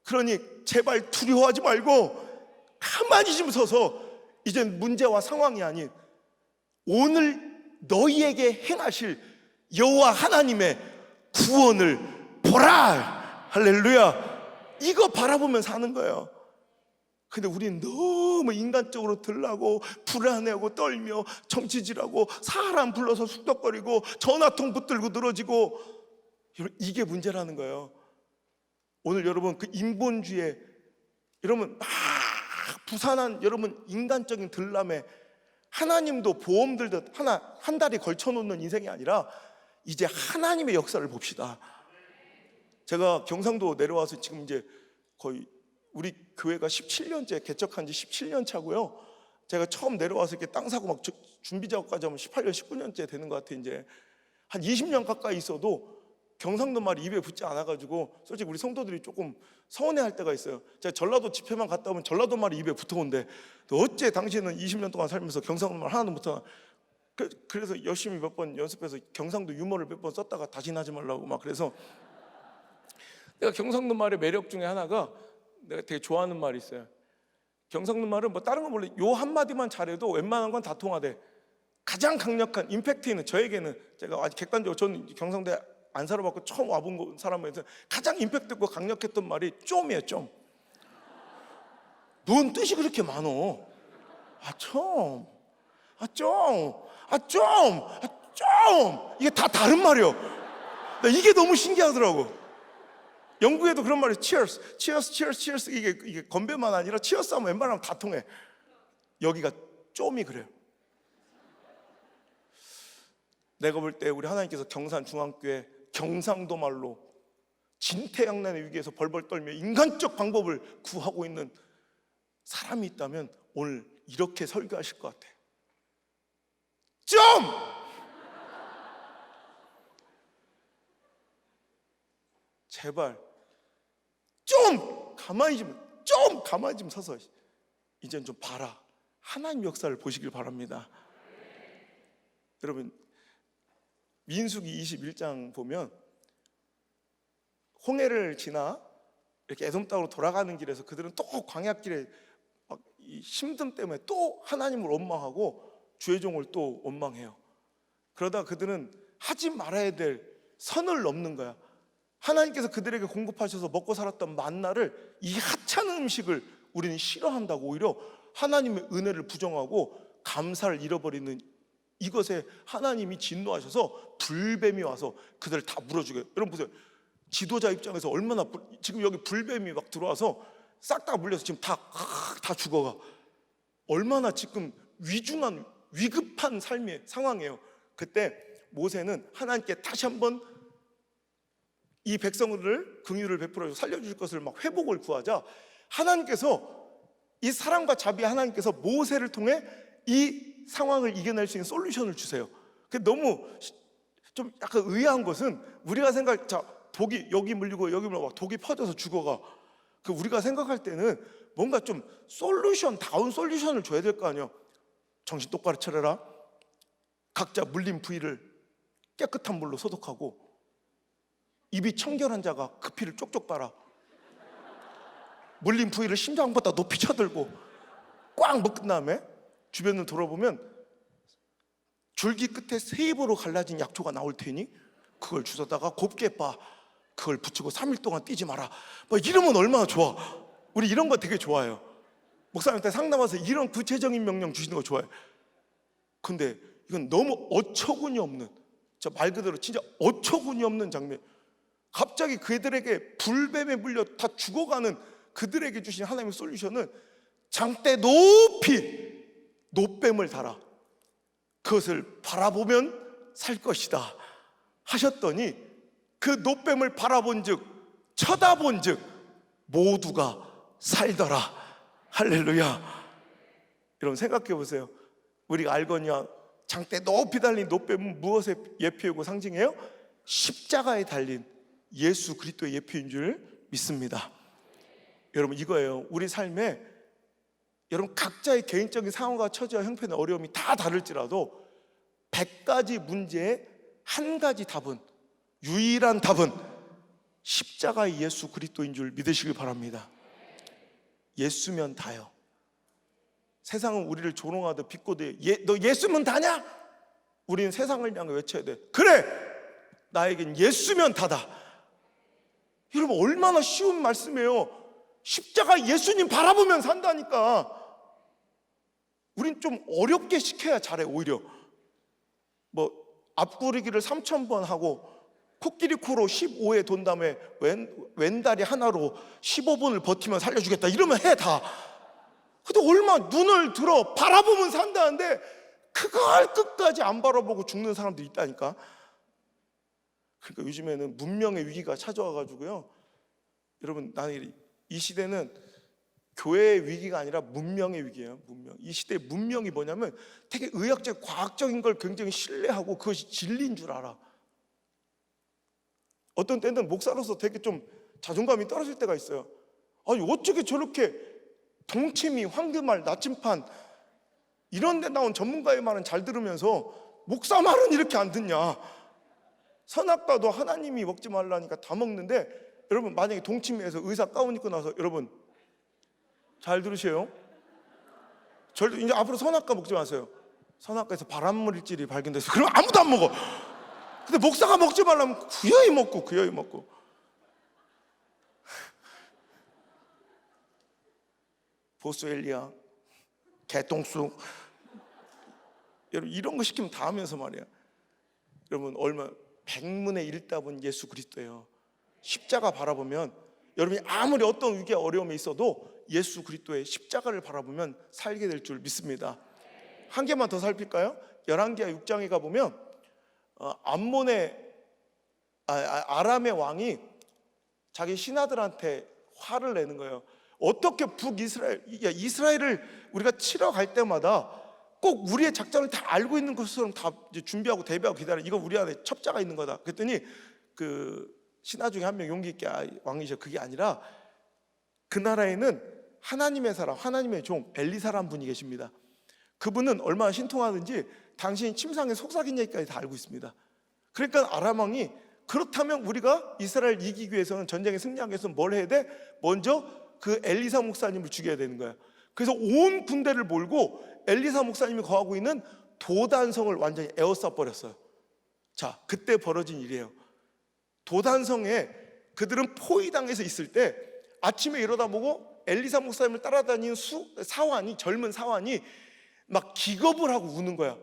그러니 제발 두려워하지 말고 가만히 좀 서서, 이젠 문제와 상황이 아닌 오늘 너희에게 행하실 여호와 하나님의 구원을 보라. 할렐루야. 이거 바라보면 사는 거예요. 근데 우리는 너무 인간적으로 들라고 불안해하고 떨며 정치질하고 사람 불러서 쑥덕거리고 전화통 붙들고 늘어지고, 이게 문제라는 거예요. 오늘 여러분 그 인본주의에 여러분 막 부산한 여러분 인간적인 들람에 하나님도 보험 들듯 한 다리 걸쳐놓는 인생이 아니라 이제 하나님의 역사를 봅시다. 제가 경상도 내려와서 지금 이제 거의 우리 교회가 17년째 개척한 지 17년 차고요. 제가 처음 내려와서 이렇게 땅 사고 막 준비 작업까지 하면 18년 19년째 되는 것 같아요. 이제 한 20년 가까이 있어도 경상도 말이 입에 붙지 않아가지고 솔직히 우리 성도들이 조금 서운해할 때가 있어요. 제가 전라도 집회만 갔다 오면 전라도 말이 입에 붙어온대. 어째 당신은 20년 동안 살면서 경상도 말 하나도 못하나. 그래서 열심히 몇 번 연습해서 경상도 유머를 몇 번 썼다가 다시는 하지 말라고 막. 그래서 내가 경상도 말의 매력 중에 하나가, 내가 되게 좋아하는 말이 있어요. 경상도 말은 뭐 다른 건 몰라, 요 한마디만 잘해도 웬만한 건 다 통하대. 가장 강력한 임팩트 있는, 저에게는, 제가 아직 객관적으로 저는 경상도에 안 살아봤고 처음 와본 사람에서 가장 임팩트 있고 강력했던 말이 좀이에요. 좀. 뭔 뜻이 그렇게 많어? 좀 이게 다 다른 말이에요. 이게 너무 신기하더라고. 영국에도 그런 말이 cheers 이게 건배만 아니라 cheers 하면 웬만하면 다 통해. 여기가 좀이 그래요. 내가 볼 때 우리 하나님께서 경산중앙교회 경상도 말로 진퇴양난의 위기에서 벌벌 떨며 인간적 방법을 구하고 있는 사람이 있다면 오늘 이렇게 설교하실 것 같아. 좀! 제발 좀 가만히 좀 서서 이젠 좀 봐라. 하나님 역사를 보시길 바랍니다. 여러분, 민수기 21장 보면 홍해를 지나 이렇게 에돔 땅으로 돌아가는 길에서 그들은 또 광야길에 막 이 힘듦 때문에 또 하나님을 원망하고 주의 종을 또 원망해요. 그러다 그들은 하지 말아야 될 선을 넘는 거야. 하나님께서 그들에게 공급하셔서 먹고 살았던 만나를, 이 하찮은 음식을 우리는 싫어한다고 오히려 하나님의 은혜를 부정하고 감사를 잃어버리는 이것에 하나님이 진노하셔서 불뱀이 와서 그들을 다 물어주게. 여러분 보세요. 지도자 입장에서 얼마나 지금 여기 불뱀이 막 들어와서 싹 다 물려서 지금 다 죽어가. 얼마나 지금 위중한 위급한 삶의 상황이에요. 그때 모세는 하나님께 다시 한번 이 백성들을 긍휼을 베풀어 살려주실 것을 막 회복을 구하자 하나님께서, 이 사랑과 자비 하나님께서 모세를 통해 이 상황을 이겨낼 수 있는 솔루션을 주세요. 너무 좀 약간 의아한 것은, 우리가 자, 독이 여기 물리고 여기 물리고 독이 퍼져서 죽어가. 우리가 생각할 때는 뭔가 좀 다운 솔루션을 줘야 될 거 아니에요. 정신 똑바로 차려라. 각자 물린 부위를 깨끗한 물로 소독하고, 입이 청결한 자가 그 피를 쪽쪽 빨아. 물린 부위를 심장보다 높이 쳐들고 꽉 묶은 다음에 주변을 돌아보면 줄기 끝에 세 입으로 갈라진 약초가 나올 테니 그걸 주워다가 곱게 빻아. 그걸 붙이고 3일 동안 뛰지 마라. 이러면 얼마나 좋아. 우리 이런 거 되게 좋아해요. 목사님한테 상담 와서 이런 구체적인 명령 주시는 거 좋아해요. 근데 이건 너무 어처구니 없는, 말 그대로 진짜 어처구니 없는 장면. 갑자기 그들에게 불뱀에 물려 다 죽어가는 그들에게 주신 하나님의 솔루션은 장대 높이 노뱀을 달아. 그것을 바라보면 살 것이다 하셨더니, 그 노뱀을 바라본즉, 쳐다본즉 모두가 살더라. 할렐루야. 여러분 생각해 보세요. 우리가 알거니와 장대 높이 달린 노뱀은 무엇에 예표이고 상징해요? 십자가에 달린 예수 그리스도의 예표인 줄 믿습니다. 여러분 이거예요. 우리 삶에 여러분 각자의 개인적인 상황과 처지와 형편의 어려움이 다 다를지라도 100가지 문제에 한 가지 답은, 유일한 답은 십자가의 예수 그리스도인 줄 믿으시길 바랍니다. 예수면 다요. 세상은 우리를 조롱하듯 비꼬듯 너 예수면 다냐? 우리는 세상을 향해 외쳐야 돼. 그래! 나에겐 예수면 다다. 여러분 얼마나 쉬운 말씀이에요. 십자가 예수님 바라보면 산다니까. 우린 좀 어렵게 시켜야 잘해. 오히려 앞구르기를 3000번 하고 코끼리 코로 15회 돈 다음에 왼다리 하나로 15분을 버티면 살려주겠다 이러면 해 다. 근데 얼마 눈을 들어 바라보면 산다는데 그걸 끝까지 안 바라보고 죽는 사람도 있다니까. 그러니까 요즘에는 문명의 위기가 찾아와가지고요. 여러분 나는 이 시대는 교회의 위기가 아니라 문명의 위기예요. 문명. 이 시대의 문명이 뭐냐면 되게 의학적 과학적인 걸 굉장히 신뢰하고 그것이 진리인 줄 알아. 어떤 때는 목사로서 되게 좀 자존감이 떨어질 때가 있어요. 아니 어떻게 저렇게 동치미, 황금알, 나침판 이런 데 나온 전문가의 말은 잘 들으면서 목사 말은 이렇게 안 듣냐. 선악과도 하나님이 먹지 말라니까 다 먹는데, 여러분 만약에 동치미에서 의사 가운 입고 나서, 여러분 잘 들으세요. 절대 이제 앞으로 선악과 먹지 마세요. 선악과에서 발암물질이 발견돼서 그럼 아무도 안 먹어. 근데 목사가 먹지 말라면 구여이 먹고. 보스엘리아, 개똥쑥, 여러분 이런 거 시키면 다 하면서 말이야. 여러분 얼마 100문의 1답은 예수 그리스도예요. 십자가 바라보면 여러분이 아무리 어떤 위기와 어려움이 있어도 예수 그리스도의 십자가를 바라보면 살게 될 줄 믿습니다. 한 개만 더 살필까요? 열왕기하 6장에 가보면 아람의 왕이 자기 신하들한테 화를 내는 거예요. 어떻게 이스라엘을 우리가 치러 갈 때마다 꼭 우리의 작전을 다 알고 있는 것처럼 다 이제 준비하고 대비하고 기다려. 이거 우리 안에 첩자가 있는 거다. 그랬더니 그 신하 중에 한 명 용기 있게 왕이셔. 그게 아니라 그 나라에는 하나님의 사람, 하나님의 종 엘리사라는 분이 계십니다. 그분은 얼마나 신통하든지 당신이 침상에 속삭인 얘기까지 다 알고 있습니다. 그러니까 아람 왕이, 그렇다면 우리가 이스라엘 이기기 위해서는, 전쟁에 승리하기 위해서는 뭘 해야 돼? 먼저 그 엘리사 목사님을 죽여야 되는 거야. 그래서 온 군대를 몰고 엘리사 목사님이 거하고 있는 도단성을 완전히 에워싸 버렸어요. 자, 그때 벌어진 일이에요. 도단성에 그들은 포위당해서 있을 때 아침에 일어나 보고 엘리사 목사님을 따라다니는 젊은 사환이 막 기겁을 하고 우는 거야.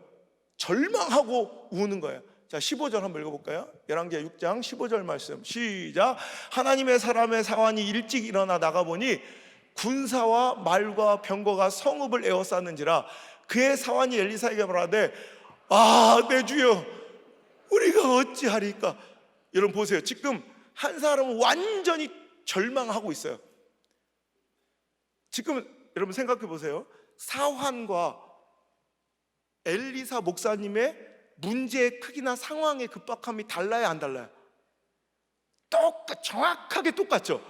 절망하고 우는 거야. 자, 15절 한번 읽어볼까요? 열왕기하 6장 15절 말씀 시작. 하나님의 사람의 사환이 일찍 일어나 나가보니 군사와 말과 병거가 성읍을 에워쌌는지라. 그의 사환이 엘리사에게 말하되, 내 주여, 우리가 어찌하리까? 여러분 보세요. 지금 한 사람은 완전히 절망하고 있어요. 지금 여러분 생각해 보세요. 사환과 엘리사 목사님의 문제의 크기나 상황의 급박함이 달라요, 안 달라요? 정확하게 똑같죠.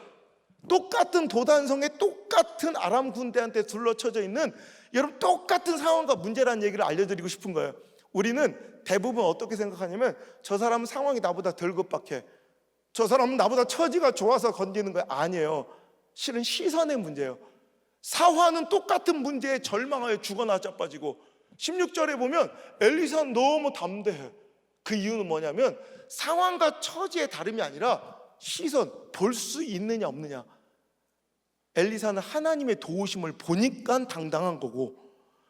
똑같은 도단성에 똑같은 아람 군대한테 둘러쳐져 있는, 여러분 똑같은 상황과 문제라는 얘기를 알려드리고 싶은 거예요. 우리는 대부분 어떻게 생각하냐면, 저 사람은 상황이 나보다 덜 급박해, 저 사람은 나보다 처지가 좋아서 건지는 거예요. 아니에요. 실은 시선의 문제예요. 사화는 똑같은 문제에 절망하여 죽어나 자빠지고, 16절에 보면 엘리사는 너무 담대해. 그 이유는 뭐냐면 상황과 처지의 다름이 아니라 시선, 볼 수 있느냐 없느냐. 엘리사는 하나님의 도우심을 보니까 당당한 거고,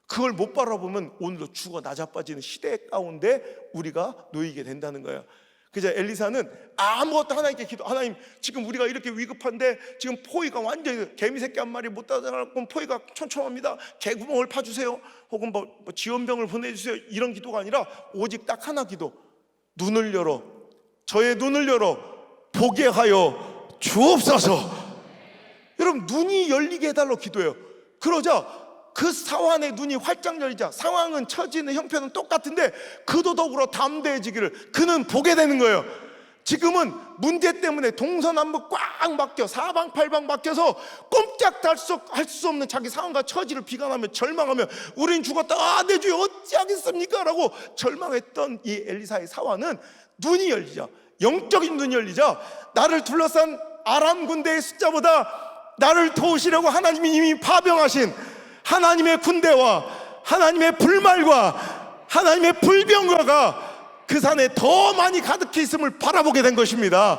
그걸 못 바라보면 오늘도 죽어 나자빠지는 시대 가운데 우리가 놓이게 된다는 거예요. 그래서 엘리사는 아무것도 하나님께 기도, 하나님 지금 우리가 이렇게 위급한데 지금 포위가 완전히 개미새끼 한 마리 못 따라가고 포위가 촘촘합니다, 개구멍을 파주세요, 혹은 뭐 지원병을 보내주세요, 이런 기도가 아니라 오직 딱 하나 기도, 눈을 열어, 저의 눈을 열어 보게 하여 주옵소서. 여러분 눈이 열리게 해달라고 기도해요. 그러자 그 사환의 눈이 활짝 열리자 상황은, 처지는, 형편은 똑같은데 그도 더불어 담대해지기를 그는 보게 되는 거예요. 지금은 문제 때문에 동서남북 꽉 막혀, 사방팔방 막혀서 꼼짝할 수 없는 자기 상황과 처지를 비관하며 절망하며 우린 죽었다, 내 주여 어찌하겠습니까? 라고 절망했던 이 엘리사의 사환은 눈이 열리자, 영적인 눈이 열리자, 나를 둘러싼 아람 군대의 숫자보다 나를 도우시려고 하나님이 이미 파병하신 하나님의 군대와 하나님의 불말과 하나님의 불병과가 그 산에 더 많이 가득히 있음을 바라보게 된 것입니다.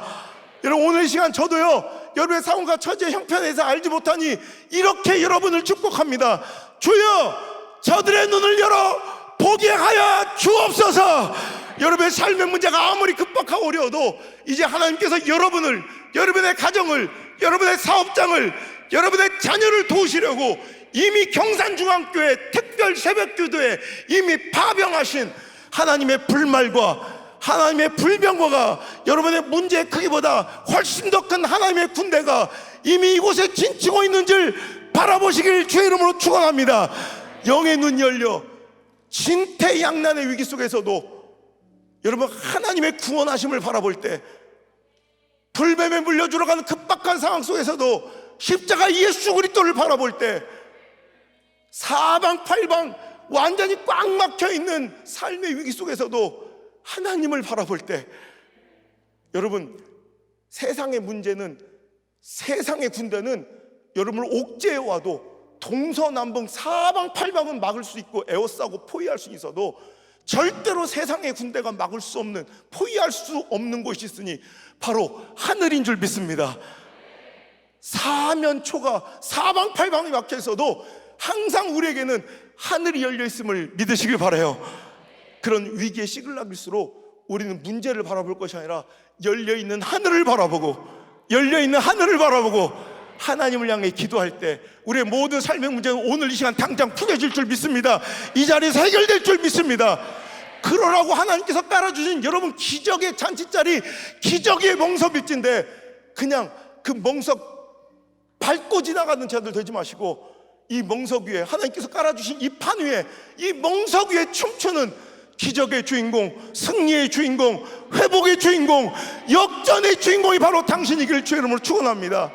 여러분 오늘 이 시간 저도요, 여러분의 상황과 처지의 형편에서 알지 못하니 이렇게 여러분을 축복합니다. 주여 저들의 눈을 열어 보게 하여 주옵소서. 여러분의 삶의 문제가 아무리 급박하고 어려워도 이제 하나님께서 여러분을, 여러분의 가정을, 여러분의 사업장을, 여러분의 자녀를 도우시려고 이미 경산중앙교회 특별 새벽기도에 이미 파병하신 하나님의 불말과 하나님의 불병거가, 여러분의 문제의 크기보다 훨씬 더 큰 하나님의 군대가 이미 이곳에 진치고 있는 줄 바라보시길 주의 이름으로 축원합니다. 영의 눈이 열려 진퇴양난의 위기 속에서도 여러분 하나님의 구원하심을 바라볼 때, 불뱀에 물려 들어가는 급박한 상황 속에서도 십자가 예수 그리스도를 바라볼 때, 사방팔방 완전히 꽉 막혀있는 삶의 위기 속에서도 하나님을 바라볼 때, 여러분 세상의 문제는, 세상의 군대는 여러분을 옥죄해 와도 동서남북 사방팔방은 막을 수 있고 에워싸고 포위할 수 있어도 절대로 세상의 군대가 막을 수 없는, 포위할 수 없는 곳이 있으니 바로 하늘인 줄 믿습니다. 사면초가 사방팔방이 막혀 있어도 항상 우리에게는 하늘이 열려 있음을 믿으시길 바라요. 그런 위기에 시글락일수록 우리는 문제를 바라볼 것이 아니라 열려있는 하늘을 바라보고, 열려있는 하늘을 바라보고 하나님을 향해 기도할 때 우리의 모든 삶의 문제는 오늘 이 시간 당장 풀어질 줄 믿습니다. 이 자리에서 해결될 줄 믿습니다. 그러라고 하나님께서 깔아주신 여러분 기적의 잔치자리, 기적의 멍석일진데 그냥 그 멍석 밟고 지나가는 자들 되지 마시고, 이 멍석 위에 하나님께서 깔아주신 이 판 위에, 이 멍석 위에 춤추는 기적의 주인공, 승리의 주인공, 회복의 주인공, 역전의 주인공이 바로 당신이길 주의 이름으로 축원합니다.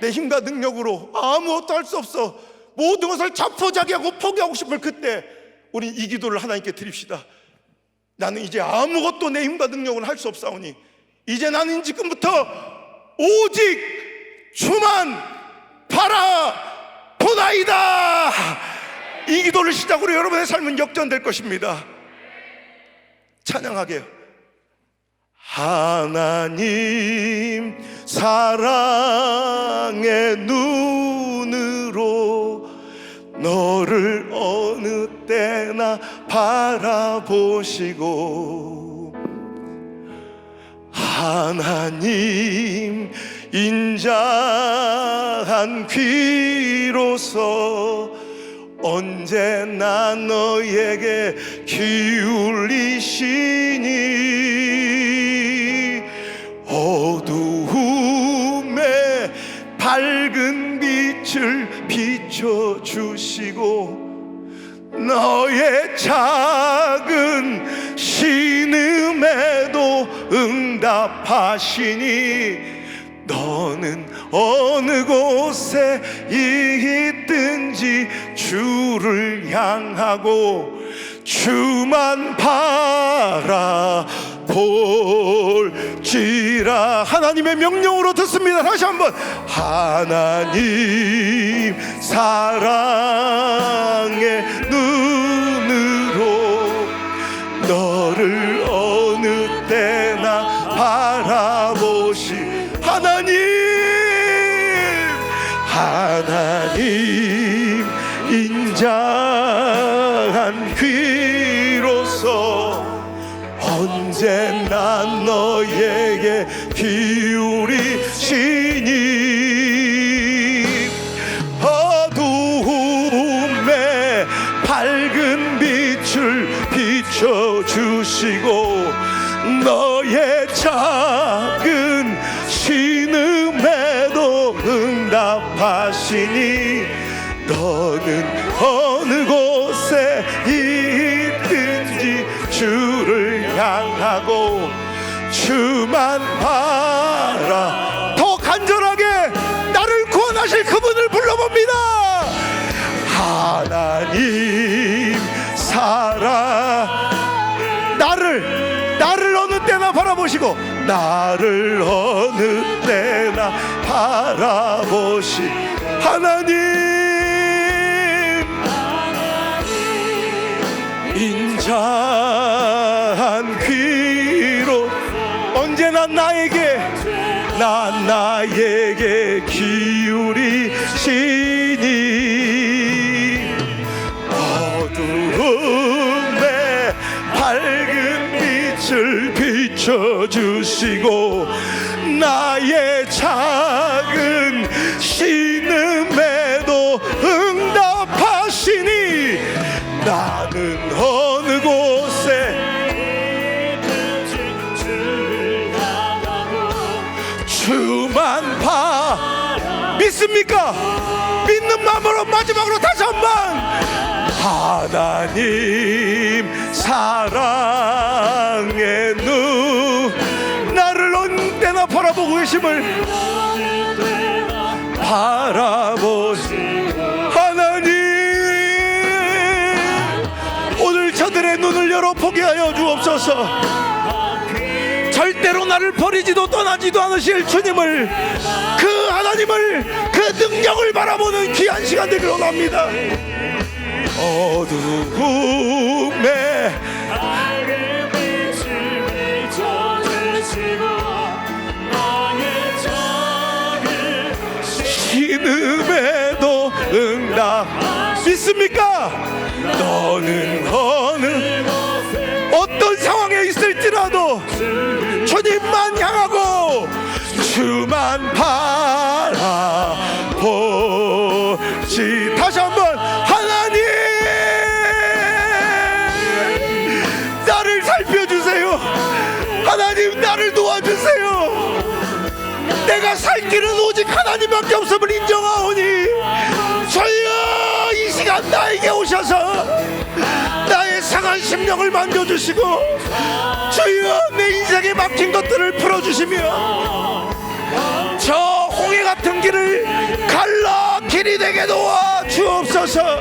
내 힘과 능력으로 아무것도 할 수 없어, 모든 것을 자포자기하고 포기하고 싶을 그때 우린 이 기도를 하나님께 드립시다. 나는 이제 아무것도 내 힘과 능력으로 할 수 없사오니 이제 나는 지금부터 오직 주만 바라보나이다. 이 기도를 시작으로 여러분의 삶은 역전될 것입니다. 찬양하게요. 하나님 사랑의 눈으로 너를 어느 때나 바라보시고, 하나님 인자한 귀로서 언제나 너에게 기울이시니, 어두운 비춰주시고 너의 작은 신음에도 응답하시니 너는 어느 곳에 있든지 주를 향하고 주만 바라볼지라. 하나님의 명령으로 듣습니다. 다시 한번. 하나님 사랑의 눈으로 너를 어느 때나 바라보시. 하나님 인자한 귀로서 언제나 너에게 기울이시니 어두움에 밝은 빛을 비춰주시고 너의 작은 신음에도 응답하시니 너는 어느 곳에 있든지 주를 향하고 주만 바라. 더 간절하게 나를 구원하실 그분을 불러봅니다. 하나님 사랑 나를 어느 때나 바라보시고 나를 어느 때나 바라보시. 하나님 인자한 귀로 언제나 나에게 기울이시니 어두움에 밝은 빛을 비춰주시고 나의 작은 신음에도 응답하시니 나는 어느 곳에 주만 믿습니까? 믿는 마음으로 마지막으로 다시 한번. 하나님 사랑의 눈 나를 언제나 바라보고 계심을 바라보시. 하나님 오늘 저들의 눈을 열어 보게 하여 주옵소서. 절대로 나를 버리지도 떠나지도 않으실 주님을, 그 하나님을, 그 능력을 바라보는 귀한 시간 되기를 원합니다. 어두움에 밝은 빛을 비춰주시고 나의 작은 신음에도 응답. 믿습니까? 너는 어떤 상황에 있을지라도 주님만 향하고 주만 바라보지. 다시 한번. 하나님 나를 살펴주세요. 하나님 나를 도와주세요. 내가 살 길은 오직 하나님밖에 없음을 인정하오니 주여 이 시간 나에게 오셔서 나의 상한 심령을 만져주시고 주여 내 인생에 막힌 것들을 풀어주시며 저 홍해 같은 길을 갈라 길이 되게 도와 주옵소서.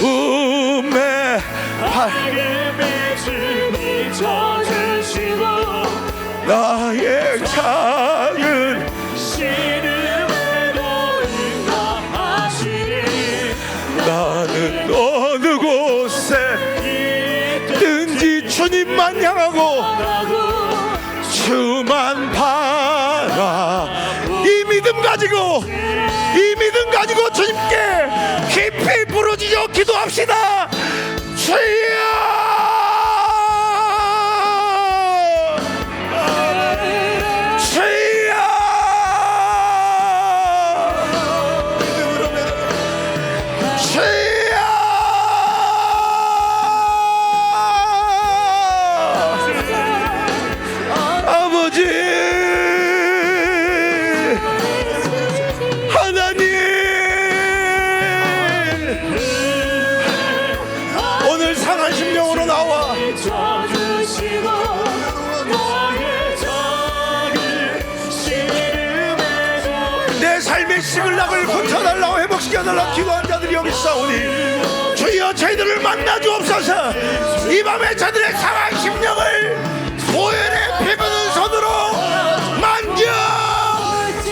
음에 밝은 빛을 비춰주시고 나의 작은 신음에도 응답하시니 나는 어느 곳에 있든지 주님만 향하고 주만 바라. 이 믿음 가지고 주님께 깊이 부르짖어 기도합시다. 주여 상한 심령으로 나와 내 삶의 시글락을 고쳐달라고 회복시켜달라고 기도한 자들이 여기 있사오니 주여 저희들을 만나 주옵소서. 이 밤에 저들의 상한 심령을 보혈의 피부는 손으로 만져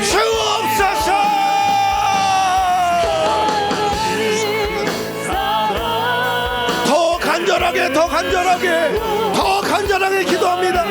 주옵소서. 더 간절하게 기도합니다.